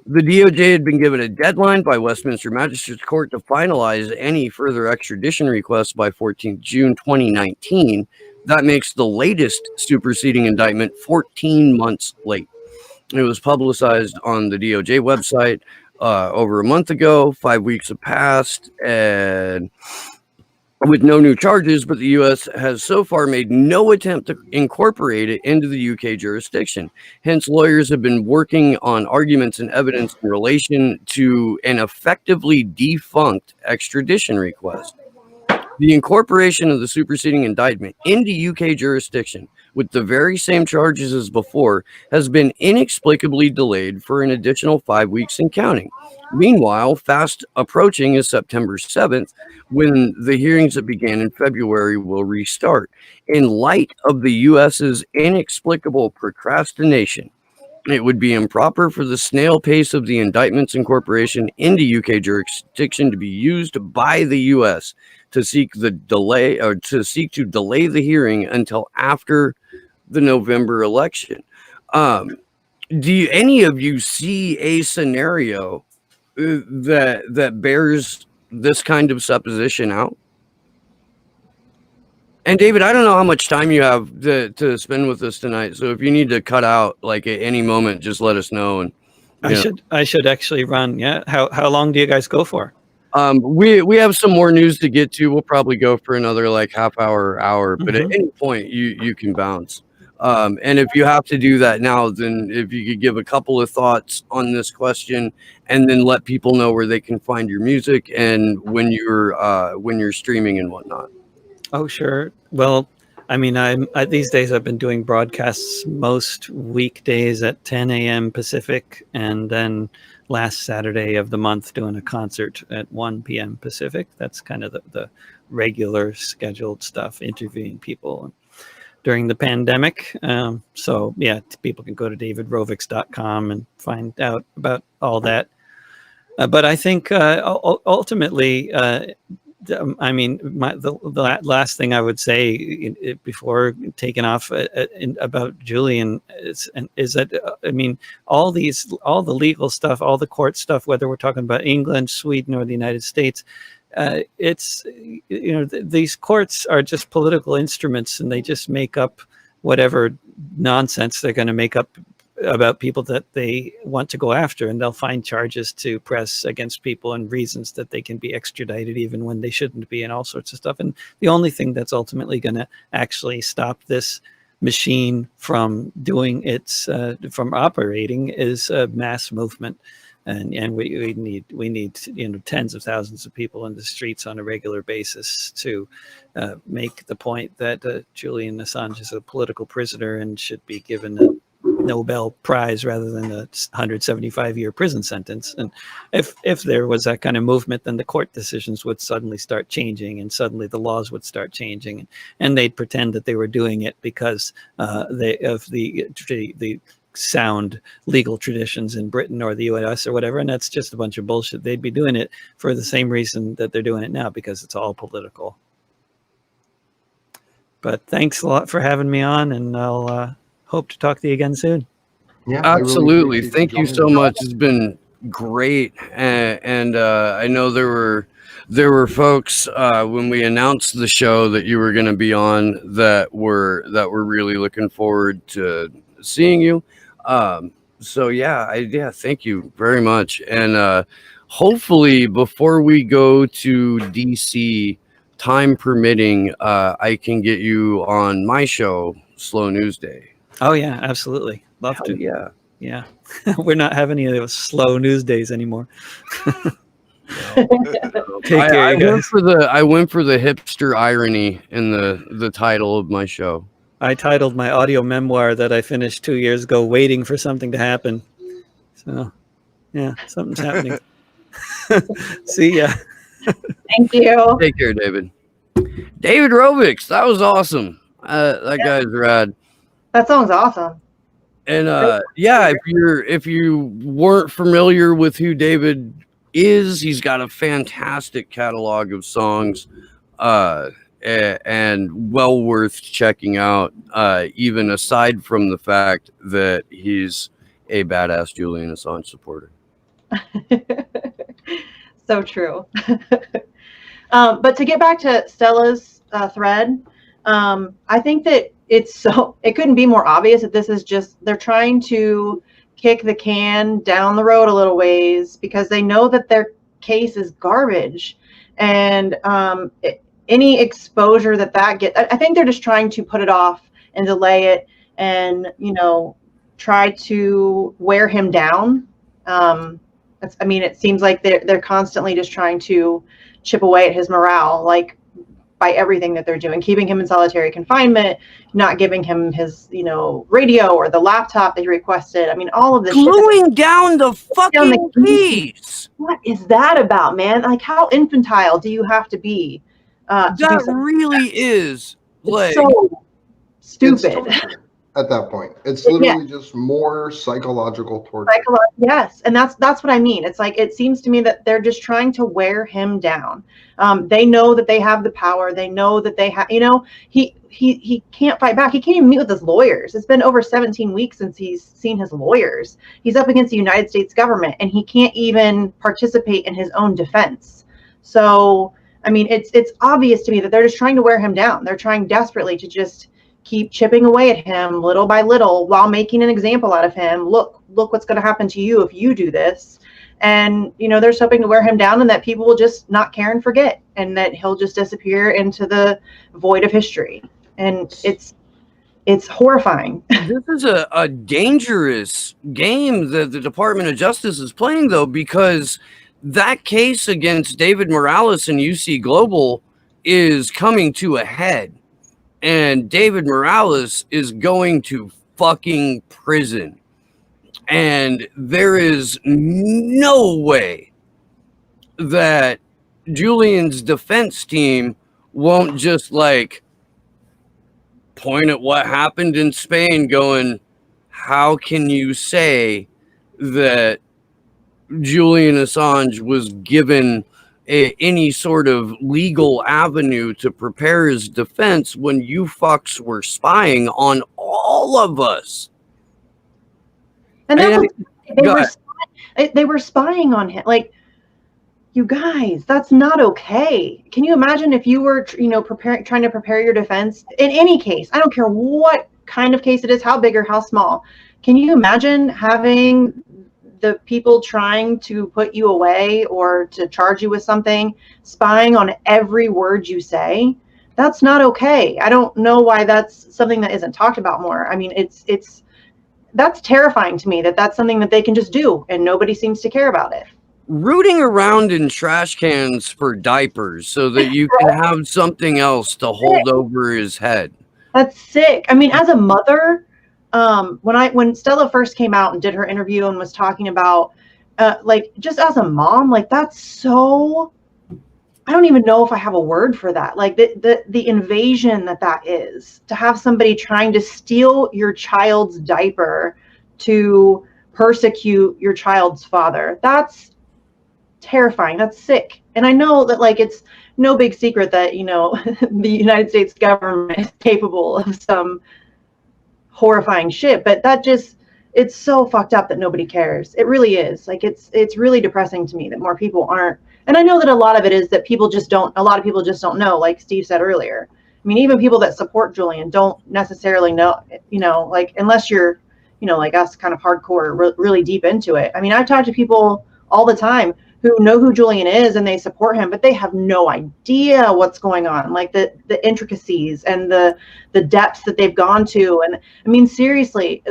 The DOJ had been given a deadline by Westminster Magistrates Court to finalize any further extradition requests by 14th June 2019. That makes the latest superseding indictment 14 months late. It was publicized on the DOJ website over a month ago. 5 weeks have passed, and with no new charges, but the U.S. has so far made no attempt to incorporate it into the UK jurisdiction. Hence, lawyers have been working on arguments and evidence in relation to an effectively defunct extradition request. The incorporation of the superseding indictment into UK jurisdiction with the very same charges as before has been inexplicably delayed for an additional 5 weeks and counting. Meanwhile, fast approaching is September 7th, when the hearings that began in February will restart. In light of the U.S.'s inexplicable procrastination, it would be improper for the snail pace of the indictment's incorporation into UK jurisdiction to be used by the U.S. to seek to delay the hearing until after the November election. Do any of you see a scenario that bears this kind of supposition out? And David, I don't know how much time you have to spend with us tonight. So if you need to cut out like at any moment, just let us know. And I should actually run. Yeah. How long do you guys go for? We have some more news to get to. We'll probably go for another like half hour, but at any point you can bounce. And if you have to do that now, then if you could give a couple of thoughts on this question, and then let people know where they can find your music and when you're streaming and whatnot. Oh, sure. Well, I mean, these days I've been doing broadcasts most weekdays at 10 a.m. Pacific, and then last Saturday of the month doing a concert at 1 p.m. Pacific. That's kind of the regular scheduled stuff, interviewing people during the pandemic. So yeah, people can go to davidrovics.com and find out about all that. But I think ultimately, I mean, the last thing I would say before taking off about Julian is that I mean, all the legal stuff, all the court stuff, whether we're talking about England, Sweden, or the United States, it's these courts are just political instruments, and they just make up whatever nonsense they're going to make up about people that they want to go after, and they'll find charges to press against people and reasons that they can be extradited even when they shouldn't be, and all sorts of stuff. And the only thing that's ultimately going to actually stop this machine from doing its from operating is a mass movement. And we need tens of thousands of people in the streets on a regular basis to make the point that Julian Assange is a political prisoner and should be given a Nobel Prize rather than a 175-year prison sentence. And if there was that kind of movement, then the court decisions would suddenly start changing, and suddenly the laws would start changing, and they'd pretend that they were doing it because of the sound legal traditions in Britain or the US or whatever, and that's just a bunch of bullshit. They'd be doing it for the same reason that they're doing it now, because it's all political. But thanks a lot for having me on, and I'll hope to talk to you again soon. Yeah, absolutely. Thank you so much. It's been great, and I know there were folks when we announced the show that you were going to be on that were really looking forward to seeing you. So yeah, thank you very much. And hopefully before we go to DC, time permitting, I can get you on my show, Slow News Day. Oh yeah, absolutely. Love Hell to. Yeah. We're not having any of those slow news days anymore. Take care, you guys. I went for the hipster irony in the title of my show. I titled my audio memoir that I finished 2 years ago, Waiting for Something to Happen. So, yeah, something's happening. See ya. Thank you. Take care, David. David Rovics, that was awesome. That guy's rad. That song's awesome. And if you weren't familiar with who David is, he's got a fantastic catalog of songs. And well worth checking out, even aside from the fact that he's a badass Julian Assange supporter. So true. But to get back to Stella's thread, I think that it couldn't be more obvious that this is just, they're trying to kick the can down the road a little ways because they know that their case is garbage. And any exposure that gets, I think they're just trying to put it off and delay it and, try to wear him down. It seems like they're constantly just trying to chip away at his morale, like by everything that they're doing, keeping him in solitary confinement, not giving him his, radio or the laptop that he requested. I mean, all of this gluing down the fucking keys. What is that about, man? Like, how infantile do you have to be? That really is like so stupid. at that point. It's literally just more psychological torture. Yes, and that's what I mean. It's like it seems to me that they're just trying to wear him down. They know that they have the power. They know that they have. He can't fight back. He can't even meet with his lawyers. It's been over 17 weeks since he's seen his lawyers. He's up against the United States government, and he can't even participate in his own defense. So, I mean, it's obvious to me that they're just trying to wear him down. They're trying desperately to just keep chipping away at him little by little while making an example out of him. Look what's going to happen to you if you do this. And, they're just hoping to wear him down and that people will just not care and forget and that he'll just disappear into the void of history. And it's horrifying. This is a dangerous game that the Department of Justice is playing, though, because that case against David Morales and UC Global is coming to a head. And David Morales is going to fucking prison. And there is no way that Julian's defense team won't just point at what happened in Spain going, how can you say that Julian Assange was given any sort of legal avenue to prepare his defense when you fucks were spying on all of us? And they were spying on him. Like, you guys, that's not okay. Can you imagine if you were, trying to prepare your defense in any case? I don't care what kind of case it is, how big or how small. Can you imagine having the people trying to put you away or to charge you with something, spying on every word you say? That's not okay. I don't know why that's something that isn't talked about more. I mean, that's terrifying to me that that's something that they can just do and nobody seems to care about it. Rooting around in trash cans for diapers so that you can have something else to hold over his head. That's sick. I mean, as a mother, when Stella first came out and did her interview and was talking about just as a mom, that's so, I don't even know if I have a word for that. Like the invasion that is, to have somebody trying to steal your child's diaper to persecute your child's father. That's terrifying. That's sick. And I know that it's no big secret that, the United States government is capable of some horrifying shit, but it's so fucked up that nobody cares. It really is. It's really depressing to me that more people aren't. And I know that a lot of it is that a lot of people just don't know, like Steve said earlier. I mean, even people that support Julian don't necessarily know, unless you're, like us, kind of hardcore, really deep into it. I mean, I've talked to people all the time who know who Julian is and they support him, but they have no idea what's going on, like the intricacies and the depths that they've gone to. And I mean, seriously,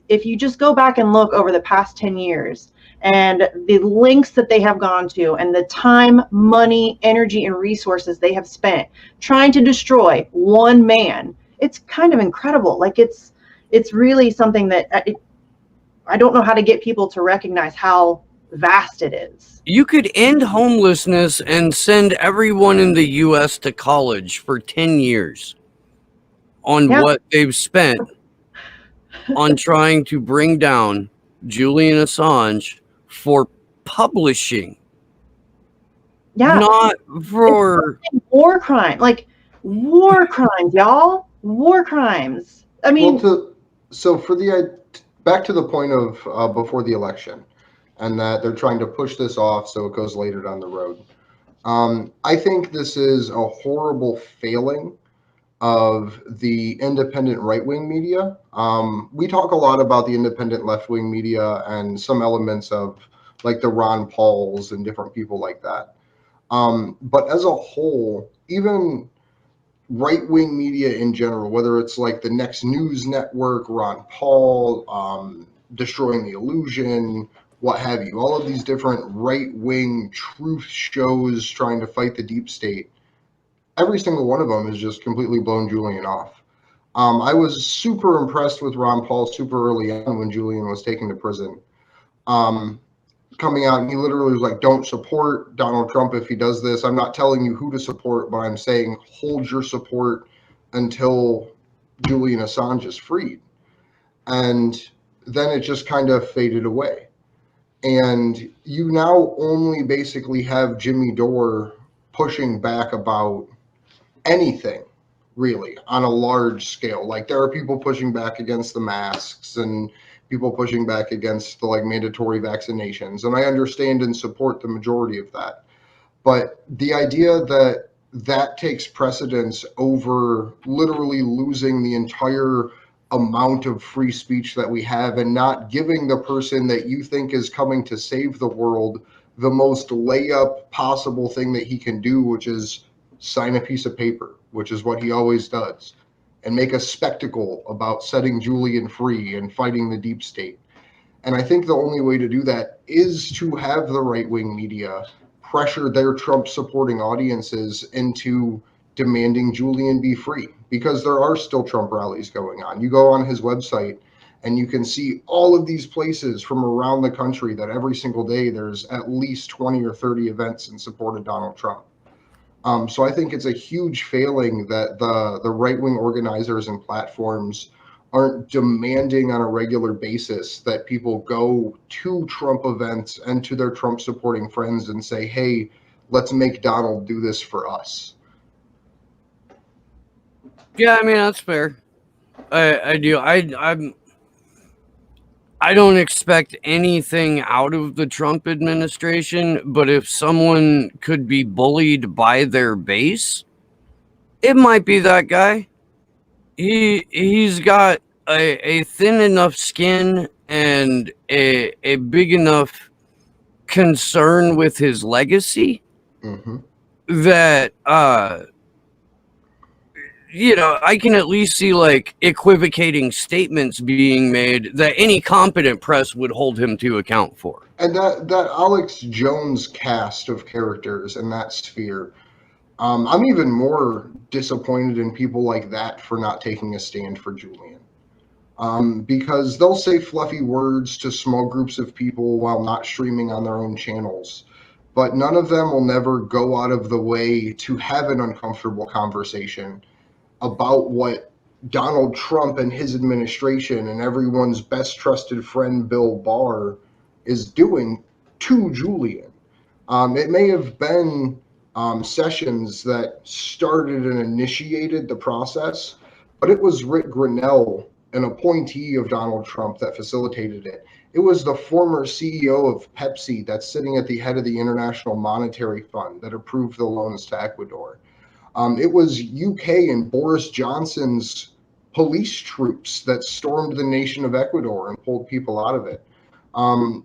if you just go back and look over the past 10 years and the lengths that they have gone to and the time, money, energy, and resources they have spent trying to destroy one man, it's kind of incredible. It's really something that I don't know how to get people to recognize how vast it is. You could end homelessness and send everyone in the U.S. to college for 10 years on what they've spent on trying to bring down Julian Assange for publishing. Yeah. Not for war crime. War crimes, y'all. War crimes. I mean, back to the point of before the election, and that they're trying to push this off so it goes later down the road. I think this is a horrible failing of the independent right-wing media. We talk a lot about the independent left-wing media and some elements of the Ron Pauls and different people like that. But as a whole, even right-wing media in general, whether it's the Next News Network, Ron Paul, Destroying the Illusion, what have you, all of these different right-wing truth shows trying to fight the deep state, every single one of them has just completely blown Julian off. I was super impressed with Ron Paul super early on when Julian was taken to prison. Coming out, and he literally was like, don't support Donald Trump if he does this. I'm not telling you who to support, but I'm saying hold your support until Julian Assange is freed. And then it just kind of faded away. And you now only basically have Jimmy Dore pushing back about anything really on a large scale. Like there are people pushing back against the masks and people pushing back against the like mandatory vaccinations. And I understand and support the majority of that. But the idea that that takes precedence over literally losing the entire amount of free speech that we have and not giving the person that you think is coming to save the world the most layup possible thing that he can do, which is sign a piece of paper, which is what he always does, and make a spectacle about setting Julian free and fighting the deep state. And I think the only way to do that is to have the right-wing media pressure their Trump supporting audiences into demanding Julian be free, because there are still Trump rallies going on. You go on his website and you can see all of these places from around the country that every single day there's at least 20 or 30 events in support of Donald Trump. So I think it's a huge failing that the right-wing organizers and platforms aren't demanding on a regular basis that people go to Trump events and to their Trump supporting friends and say, hey, let's make Donald do this for us. Yeah, I mean, that's fair. I do. I don't expect anything out of the Trump administration, but if someone could be bullied by their base, it might be that guy. He's got a thin enough skin and a big enough concern with his legacy that I can at least see like equivocating statements being made that any competent press would hold him to account for. And that Alex Jones cast of characters in that sphere, I'm even more disappointed in people like that for not taking a stand for Julian. Because they'll say fluffy words to small groups of people while not streaming on their own channels. But none of them will never go out of the way to have an uncomfortable conversation about what Donald Trump and his administration and everyone's best trusted friend Bill Barr is doing to Julian. It may have been Sessions that started and initiated the process, but it was Rick Grinnell, an appointee of Donald Trump, that facilitated it. It was the former CEO of Pepsi that's sitting at the head of the International Monetary Fund that approved the loans to Ecuador. It was UK and Boris Johnson's police troops that stormed the nation of Ecuador and pulled people out of it.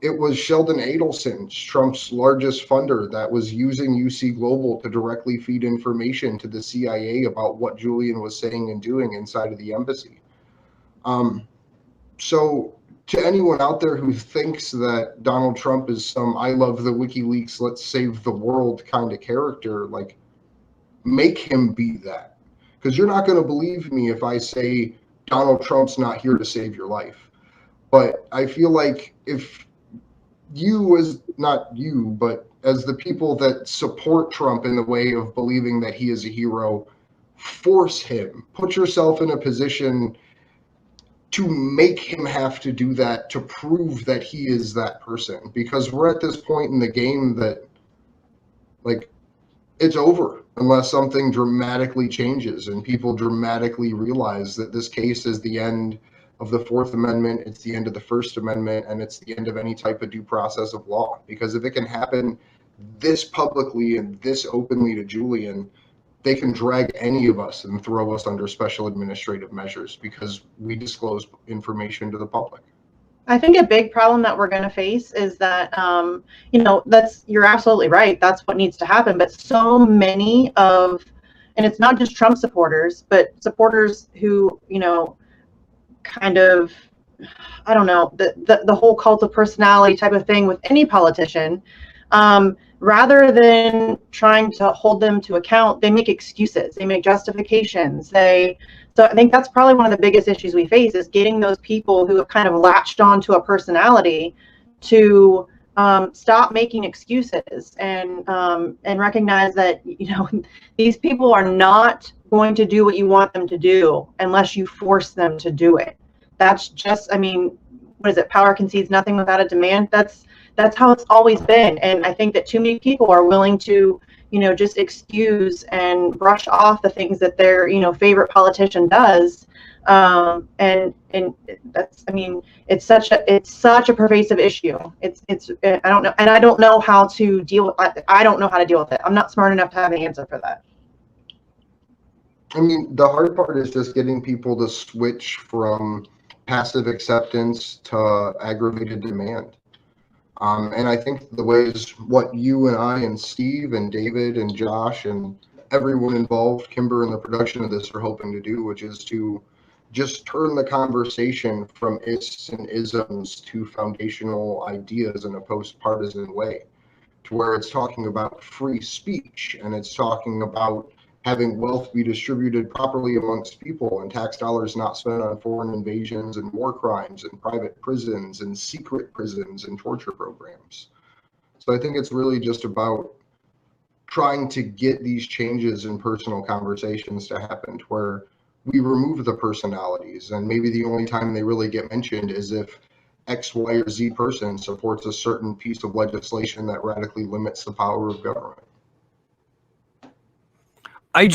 It was Sheldon Adelson, Trump's largest funder, that was using UC Global to directly feed information to the CIA about what Julian was saying and doing inside of the embassy. So to anyone out there who thinks that Donald Trump is some I love the WikiLeaks, let's save the world kind of character, like, make him be that. Because you're not going to believe me if I say Donald Trump's not here to save your life. But I feel like if you, as not you, but as the people that support Trump in the way of believing that he is a hero, force him, put yourself in a position to make him have to do that, to prove that he is that person. Because we're at this point in the game that, like, it's over unless something dramatically changes and people dramatically realize that this case is the end of the Fourth Amendment, it's the end of the First Amendment, and it's the end of any type of due process of law. Because if it can happen this publicly and this openly to Julian, they can drag any of us and throw us under special administrative measures because we disclose information to the public. I think a big problem that we're going to face is that, you're absolutely right. That's what needs to happen. But so many and it's not just Trump supporters, but supporters who, kind of, I don't know, the whole cult of personality type of thing with any politician, rather than trying to hold them to account, they make excuses, they make justifications. So I think that's probably one of the biggest issues we face is getting those people who have kind of latched onto a personality to stop making excuses and recognize that, these people are not going to do what you want them to do unless you force them to do it. that's just, I mean, what is it? Power concedes nothing without a demand. That's how it's always been. And I think that too many people are willing to, just excuse and brush off the things that their, favorite politician does. And that's, I mean, it's such a pervasive issue. I don't know. And I don't know how to deal with I don't know how to deal with it. I'm not smart enough to have an answer for that. I mean, the hard part is just getting people to switch from passive acceptance to aggravated demand. And I think the ways what you and I and Steve and David and Josh and everyone involved, Kimber, in the production of this are hoping to do, which is to just turn the conversation from ists and isms to foundational ideas in a post-partisan way, to where it's talking about free speech and it's talking about having wealth be distributed properly amongst people and tax dollars not spent on foreign invasions and war crimes and private prisons and secret prisons and torture programs. So I think it's really just about trying to get these changes in personal conversations to happen, to where we remove the personalities, and maybe the only time they really get mentioned is if X, Y, or Z person supports a certain piece of legislation that radically limits the power of government. I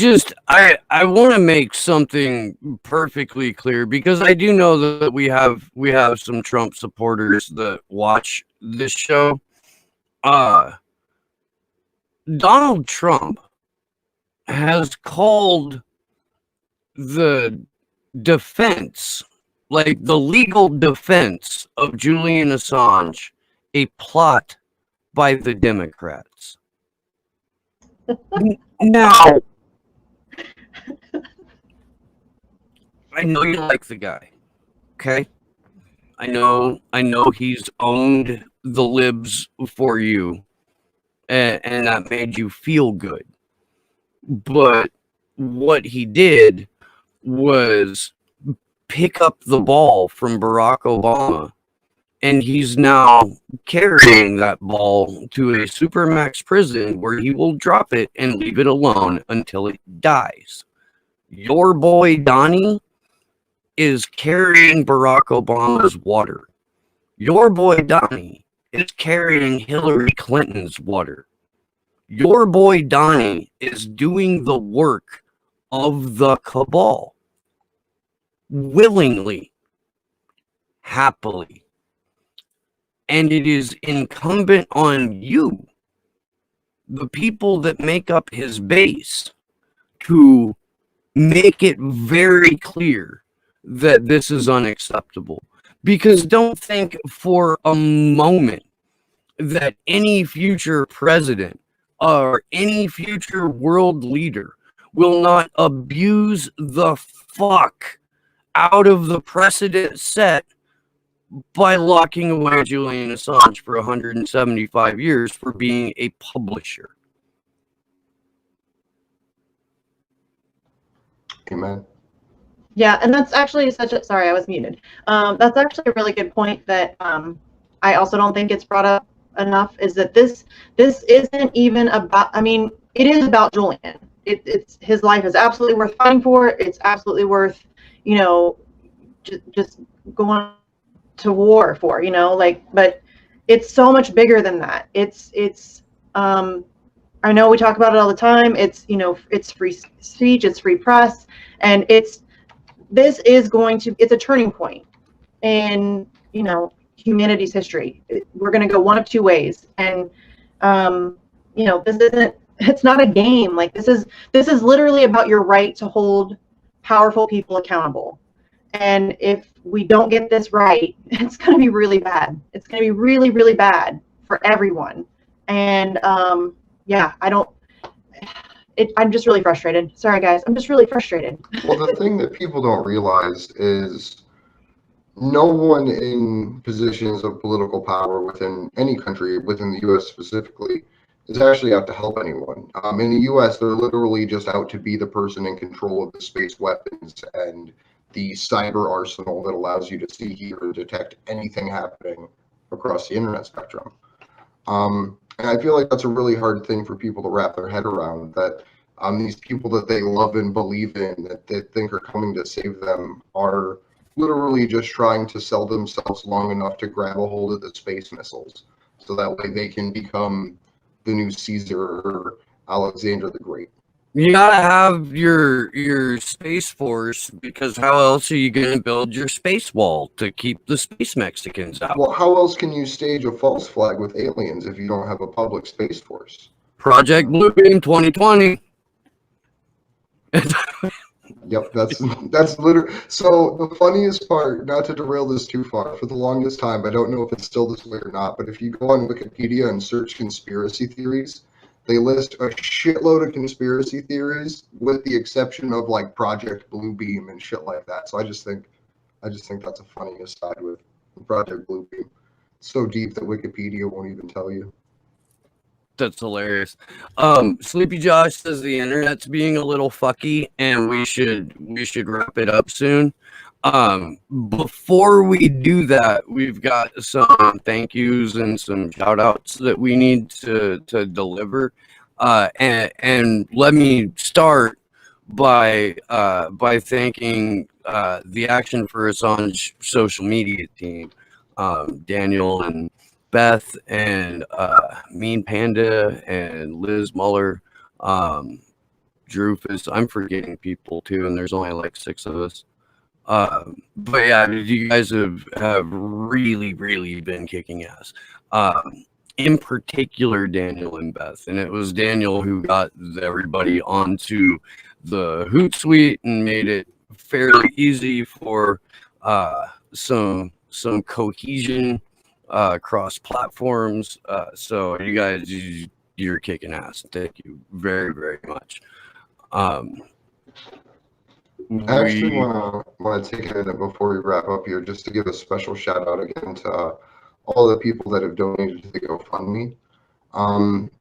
want to make something perfectly clear, because I do know that we have some Trump supporters that watch this show. Donald Trump has called the defense, like the legal defense of Julian Assange, a plot by the Democrats. Now, I know you like the guy, okay? I know he's owned the libs for you, and that made you feel good. But what he did was pick up the ball from Barack Obama, and he's now carrying that ball to a supermax prison where he will drop it and leave it alone until it dies. Your boy Donnie is carrying Barack Obama's water. Your boy Donnie is carrying Hillary Clinton's water. Your boy Donnie is doing the work of the cabal willingly, happily. And it is incumbent on you, the people that make up his base, to make it very clear that this is unacceptable. Because don't think for a moment that any future president or any future world leader will not abuse the fuck out of the precedent set by locking away Julian Assange for 175 years for being a publisher. Amen. Yeah, and that's actually sorry, I was muted. That's actually a really good point that I also don't think it's brought up enough, is that this isn't even about, I mean, it is about Julian. It's his life is absolutely worth fighting for. It's absolutely worth, just going to war for, but it's so much bigger than that. It's I know we talk about it all the time. It's free speech, it's free press, and it's a turning point in humanity's history. We're going to go one of two ways, and it's not a game. Like this is literally about your right to hold powerful people accountable. And if we don't get this right, it's going to be really bad. It's going to be really, really bad for everyone. And I'm just really frustrated. Sorry, guys. I'm just really frustrated. Well, the thing that people don't realize is no one in positions of political power within any country, within the U.S. specifically, is actually out to help anyone. In the U.S., they're literally just out to be the person in control of the space weapons and the cyber arsenal that allows you to see, hear, and detect anything happening across the internet spectrum. And I feel like that's a really hard thing for people to wrap their head around, that these people that they love and believe in, that they think are coming to save them, are literally just trying to sell themselves long enough to grab a hold of the space missiles, so that way they can become the new Caesar or Alexander the Great. You gotta have your space force, because how else are you gonna build your space wall to keep the space Mexicans out? Well, how else can you stage a false flag with aliens if you don't have a public space force? Project Bluebeam 2020. Yep, that's literally. So the funniest part, not to derail this too far, for the longest time, I don't know if it's still this way or not, but if you go on Wikipedia and search conspiracy theories, they list a shitload of conspiracy theories, with the exception of like Project Bluebeam and shit like that. So I just think that's a funny aside with Project Bluebeam. It's so deep that Wikipedia won't even tell you. That's hilarious. Sleepy Josh says the internet's being a little fucky and we should wrap it up soon. Before we do that, we've got some thank yous and some shout outs that we need to deliver. And let me start by thanking the Action for Assange social media team, Daniel and Beth and Mean Panda and Liz Muller, Drufus. I'm forgetting people too, and there's only like 6 of us. But yeah, you guys have really been kicking ass. In particular, Daniel and Beth, and it was Daniel who got everybody onto the Hootsuite and made it fairly easy for some cohesion cross platforms. So you guys, you're kicking ass. Thank you very much. I actually want to take a minute before we wrap up here just to give a special shout out again to all the people that have donated to the GoFundMe.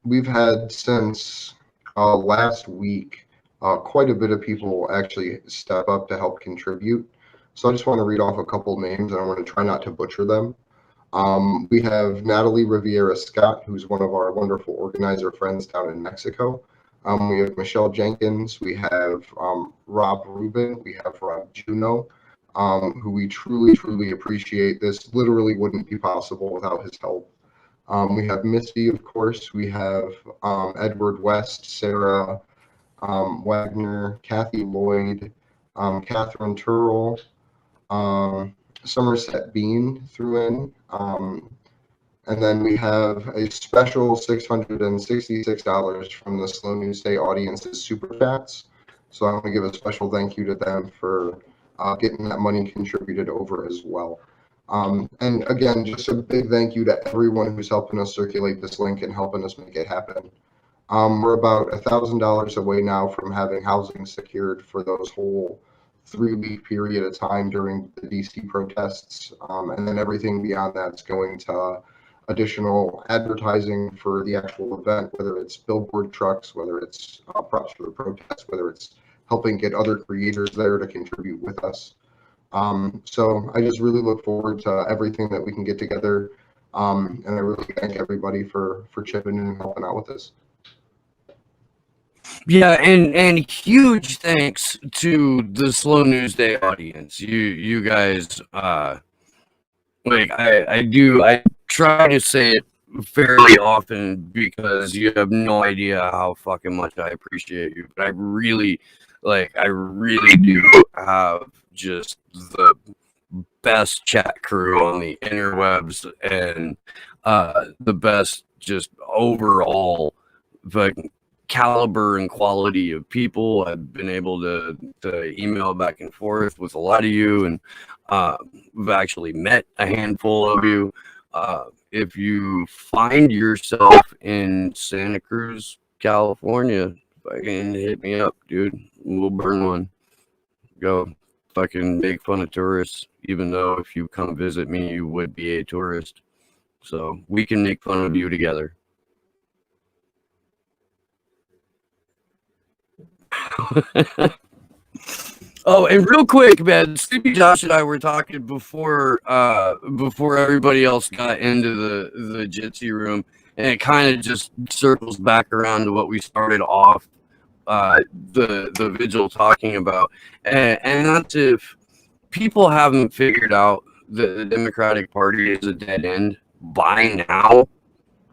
We've had since last week quite a bit of people actually step up to help contribute. So I just want to read off a couple names, and I want to try not to butcher them. We have Natalie Riviera Scott, who's one of our wonderful organizer friends down in Mexico. We have Michelle Jenkins. We have Rob Rubin. We have Rob Juno, who we truly appreciate. This literally wouldn't be possible without his help. We have Misty, of course. We have Edward West, Sarah Wagner, Kathy Lloyd, Catherine Turrell, Somerset Bean threw in. And then we have a special $666 from the Slow News Day audience's Super Chats. So I want to give a special thank you to them for getting that money contributed over as well. And again, just a big thank you to everyone who's helping us circulate this link and helping us make it happen. We're about $1,000 away now from having housing secured for those whole 3-week period of time during the DC protests. And then everything beyond that's going to additional advertising for the actual event, whether it's billboard trucks, whether it's props for the protest, whether it's helping get other creators there to contribute with us. So I just really look forward to everything that we can get together. And I really thank everybody for chipping in and helping out with this. Yeah, and huge thanks to the Slow News Day audience. You guys, like I try to say it fairly often because you have no idea how fucking much I appreciate you. But I really do have just the best chat crew on the interwebs and the best just overall caliber and quality of people. I've been able to email back and forth with a lot of you, and we've actually met a handful of you. If you find yourself in Santa Cruz, California, fucking hit me up, dude. We'll burn one. Go fucking make fun of tourists, even though if you come visit me, you would be a tourist. So we can make fun of you together. Oh, and real quick, man, Sleepy Josh and I were talking before everybody else got into the Jitsi room, and it kind of just circles back around to what we started off the vigil talking about, and that's if people haven't figured out that the Democratic Party is a dead end by now,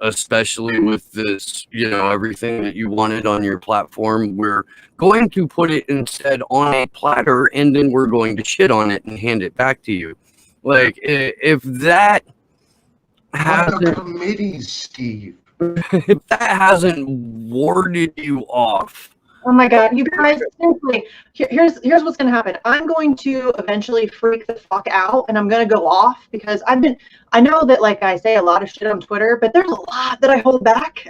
especially with this, everything that you wanted on your platform, we're going to put it instead on a platter, and then we're going to shit on it and hand it back to you. Like, if that hasn't, the committees, Steve. if that hasn't warded you off. Oh my God, you guys, seriously, here's what's going to happen. I'm going to eventually freak the fuck out, and I'm going to go off because I know that, like, I say a lot of shit on Twitter, but there's a lot that I hold back.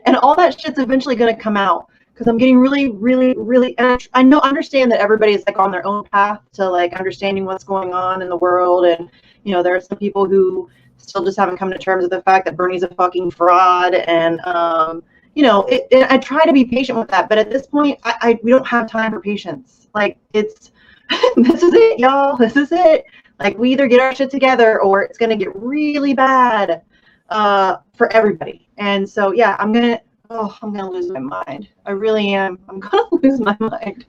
And all that shit's eventually going to come out because I'm getting really, really, really, and I understand that everybody's like on their own path to like understanding what's going on in the world. And, there are some people who still just haven't come to terms with the fact that Bernie's a fucking fraud. And, I try to be patient with that, but at this point, we don't have time for patience. Like, it's, this is it, y'all. This is it. Like, we either get our shit together or it's going to get really bad for everybody. And so, yeah, I'm going to lose my mind. I really am. I'm going to lose my mind.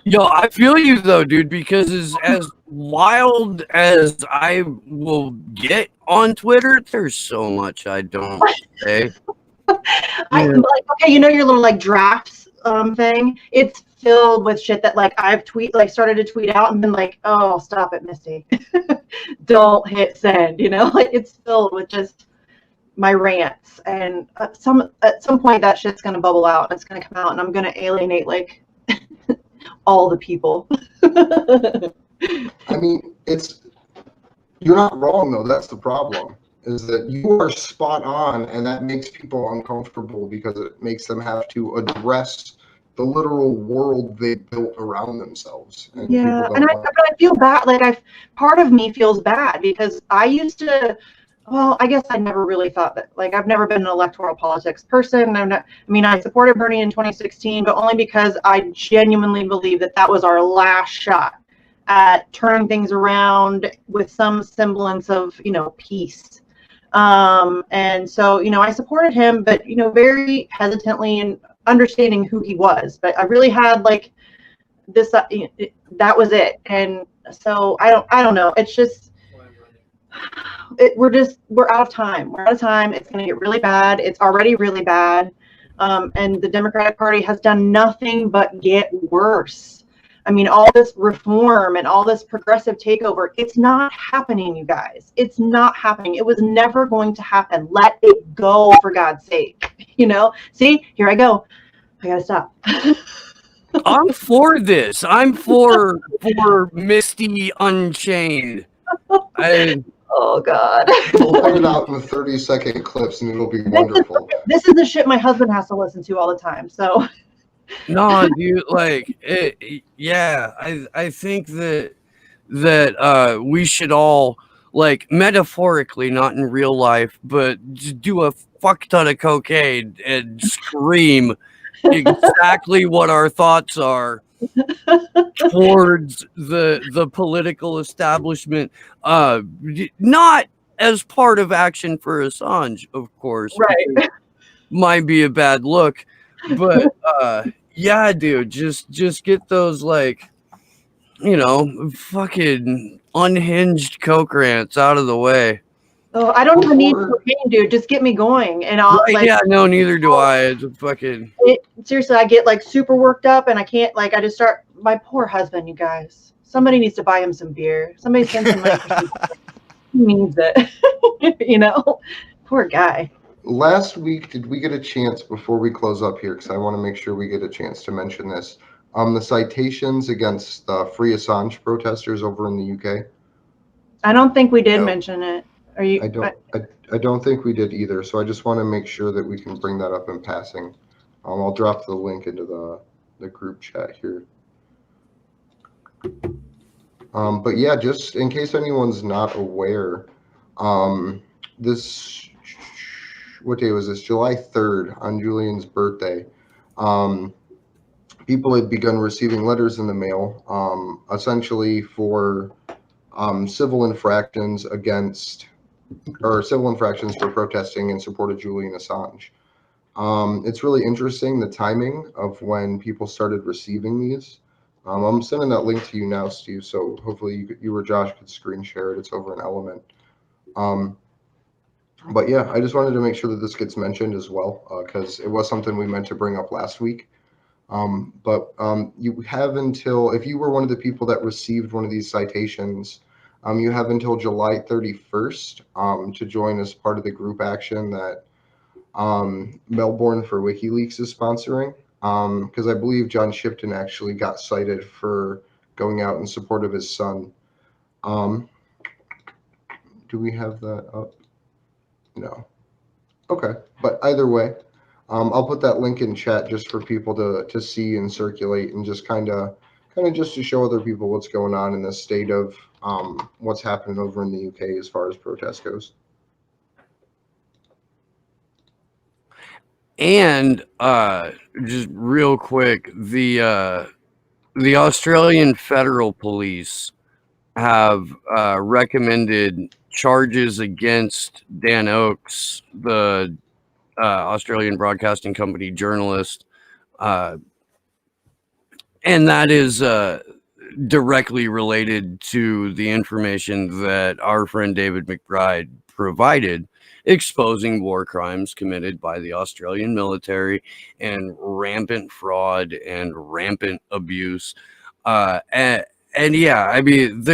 Yo, I feel you though, dude, because as wild as I will get on Twitter, there's so much I don't say. Like, okay, your little like drafts thing. It's filled with shit that like I've started to tweet out and been like, oh, stop it, Misty. Don't hit send. Like it's filled with just my rants. And at some point that shit's gonna bubble out and it's gonna come out and I'm gonna alienate like all the people. I mean, you're not wrong though. That's the problem. Is that you are spot on, and that makes people uncomfortable because it makes them have to address the literal world they built around themselves. And yeah, but I feel bad. Like part of me feels bad because I used to. Well, I guess I never really thought that. Like, I've never been an electoral politics person. I supported Bernie in 2016, but only because I genuinely believe that was our last shot at turning things around with some semblance of, peace. And so, I supported him, but, very hesitantly and understanding who he was. But I really had like this, that was it. And so I don't know. It's just, we're out of time. We're out of time. It's going to get really bad. It's already really bad. And the Democratic Party has done nothing but get worse. I mean, all this reform and all this progressive takeover, it's not happening, you guys. It's not happening. It was never going to happen. Let it go, for God's sake. See, here I go. I got to stop. I'm for this. I'm for Misty Unchained. Oh God. We'll put it out in the 30-second clips and it'll be wonderful. This is the shit my husband has to listen to all the time. So no, dude, like yeah, I think that we should all, like, metaphorically, not in real life, but just do a fuck ton of cocaine and scream exactly what our thoughts are towards the political establishment, not as part of Action for Assange, of course, right. Might be a bad look, but yeah, dude, just get those, like, fucking unhinged coke rants out of the way. Oh, I don't even need cocaine, dude. Just get me going, and I'll. Right, like, yeah, no, neither do I. It's a fucking. Seriously, I get like super worked up, and I can't. Like, I just start. My poor husband, you guys. Somebody needs to buy him some beer. Somebody send some money. He needs it. Poor guy. Last week, did we get a chance before we close up here? Because I want to make sure we get a chance to mention this. The citations against the Free Assange protesters over in the UK. I don't think we did mention it. Are you? I don't think we did either. So I just want to make sure that we can bring that up in passing. I'll drop the link into the group chat here. But yeah, just in case anyone's not aware, what day was this? July 3rd, on Julian's birthday. People had begun receiving letters in the mail, essentially for civil infractions for protesting in support of Julian Assange. It's really interesting, the timing of when people started receiving these. I'm sending that link to you now, Steve. So hopefully you or Josh could screen share it. It's over in Element. But yeah, I just wanted to make sure that this gets mentioned as well, because it was something we meant to bring up last week. You have until, if you were one of the people that received one of these citations, you have until July 31st to join as part of the group action that Melbourne for WikiLeaks is sponsoring. Because I believe John Shipton actually got cited for going out in support of his son. Do we have that up? No. Okay, but either way, I'll put that link in chat just for people to see and circulate, and just kind of just to show other people what's going on in the state of what's happening over in the UK as far as protest goes. And just real quick, the Australian Federal Police have recommended charges against Dan Oakes, the Australian Broadcasting Company journalist, and that is directly related to the information that our friend David McBride provided, exposing war crimes committed by the Australian military and rampant fraud and rampant abuse. And yeah, I mean,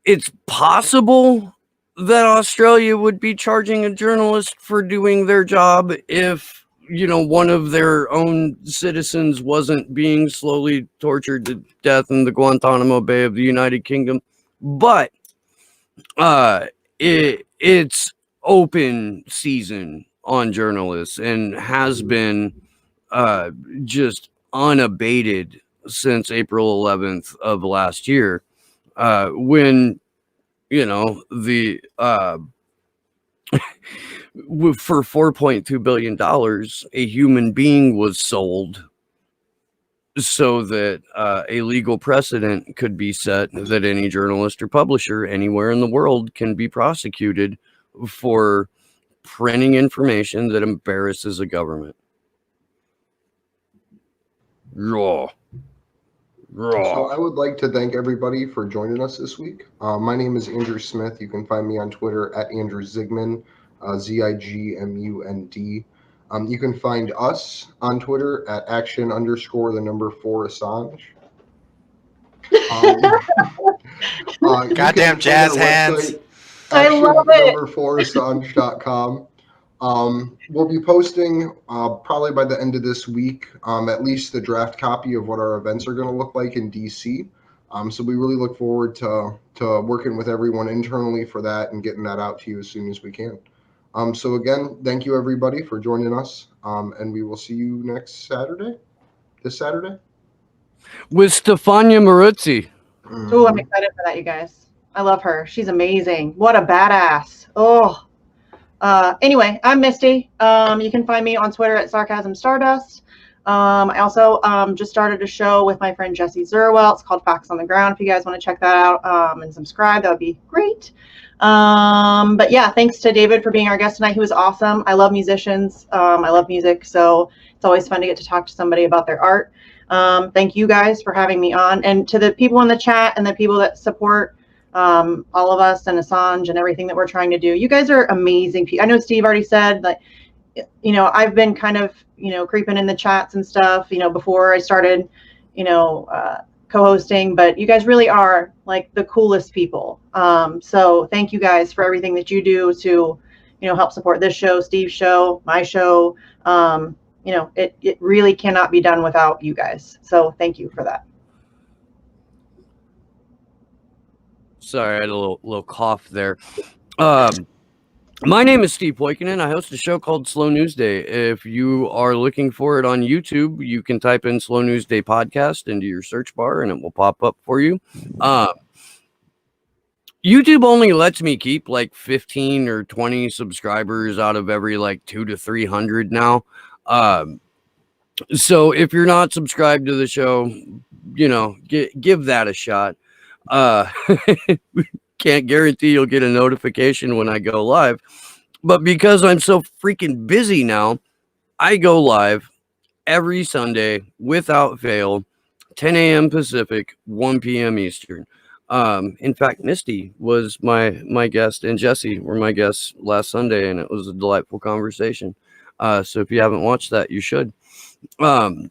it's possible that Australia would be charging a journalist for doing their job if, one of their own citizens wasn't being slowly tortured to death in the Guantanamo Bay of the United Kingdom. But it's open season on journalists and has been just unabated since April 11th of last year, when the for $4.2 billion, a human being was sold so that a legal precedent could be set that any journalist or publisher anywhere in the world can be prosecuted for printing information that embarrasses a government. Raw. So I would like to thank everybody for joining us this week. My name is Andrew Smith. You can find me on Twitter at Andrew Zigmund, Zigmund. You can find us on Twitter at action_4 Assange. Goddamn jazz hands. I love it. action_4assange.com. We'll be posting probably by the end of this week, at least the draft copy of what our events are going to look like in DC. So we really look forward to working with everyone internally for that and getting that out to you as soon as we can. So again, thank you everybody for joining us, and we will see you next Saturday. This Saturday with Stefania Maruzzi. Oh, I'm excited for that, you guys. I love her. She's amazing. What a badass. Oh. Anyway, I'm Misty. You can find me on Twitter at Sarcasm Stardust. I also just started a show with my friend Jesse Zerwell. It's called Facts on the Ground. If you guys want to check that out and subscribe, that would be great. But yeah, thanks to David for being our guest tonight. He was awesome. I love musicians. I love music. So it's always fun to get to talk to somebody about their art. Thank you guys for having me on. And to the people in the chat and the people that support all of us and Assange and everything that we're trying to do. You guys are amazing. I know Steve already said that, I've been kind of, creeping in the chats and stuff, before I started, co-hosting, but you guys really are like the coolest people. So thank you guys for everything that you do to, help support this show, Steve's show, my show. It really cannot be done without you guys. So thank you for that. Sorry, I had a little cough there. My name is Steve Poikinen. I host a show called Slow News Day. If you are looking for it on YouTube, you can type in Slow News Day Podcast into your search bar and it will pop up for you. YouTube only lets me keep like 15 or 20 subscribers out of every like 200 to 300 now. So if you're not subscribed to the show, give that a shot. Can't guarantee you'll get a notification when I go live, but because I'm so freaking busy now, I go live every Sunday without fail, 10 a.m. Pacific, 1 p.m. Eastern. In fact, Misty was my guest, and Jesse were my guests last Sunday, and it was a delightful conversation. So if you haven't watched that, you should. I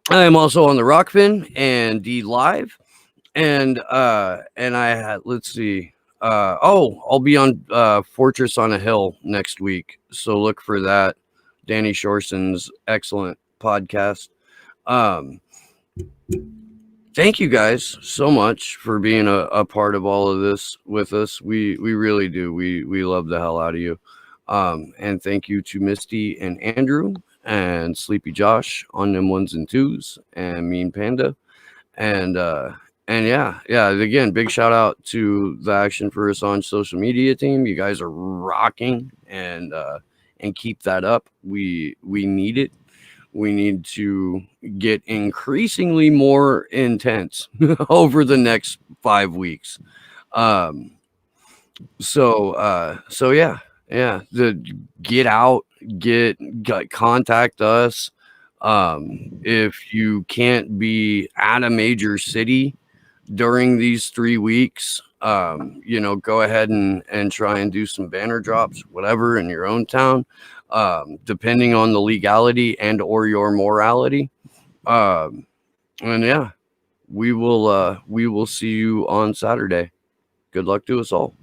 am also on the Rockfin and D Live, and I had, let's see. I'll be on Fortress on a Hill next week, so look for that. Danny Shorson's excellent podcast. Thank you guys so much for being a part of all of this with us. We really do. We love the hell out of you. And thank you to Misty and Andrew and Sleepy Josh on them ones and twos and Mean Panda. And yeah, again, big shout out to the Action for Assange social media team. You guys are rocking, and keep that up. We need it. We need to get increasingly more intense over the next 5 weeks. So yeah. Get out, contact us. If you can't be at a major city during these 3 weeks, go ahead and try and do some banner drops, whatever, in your own town, depending on the legality and or your morality. And yeah, we will see you on Saturday. Good luck to us all.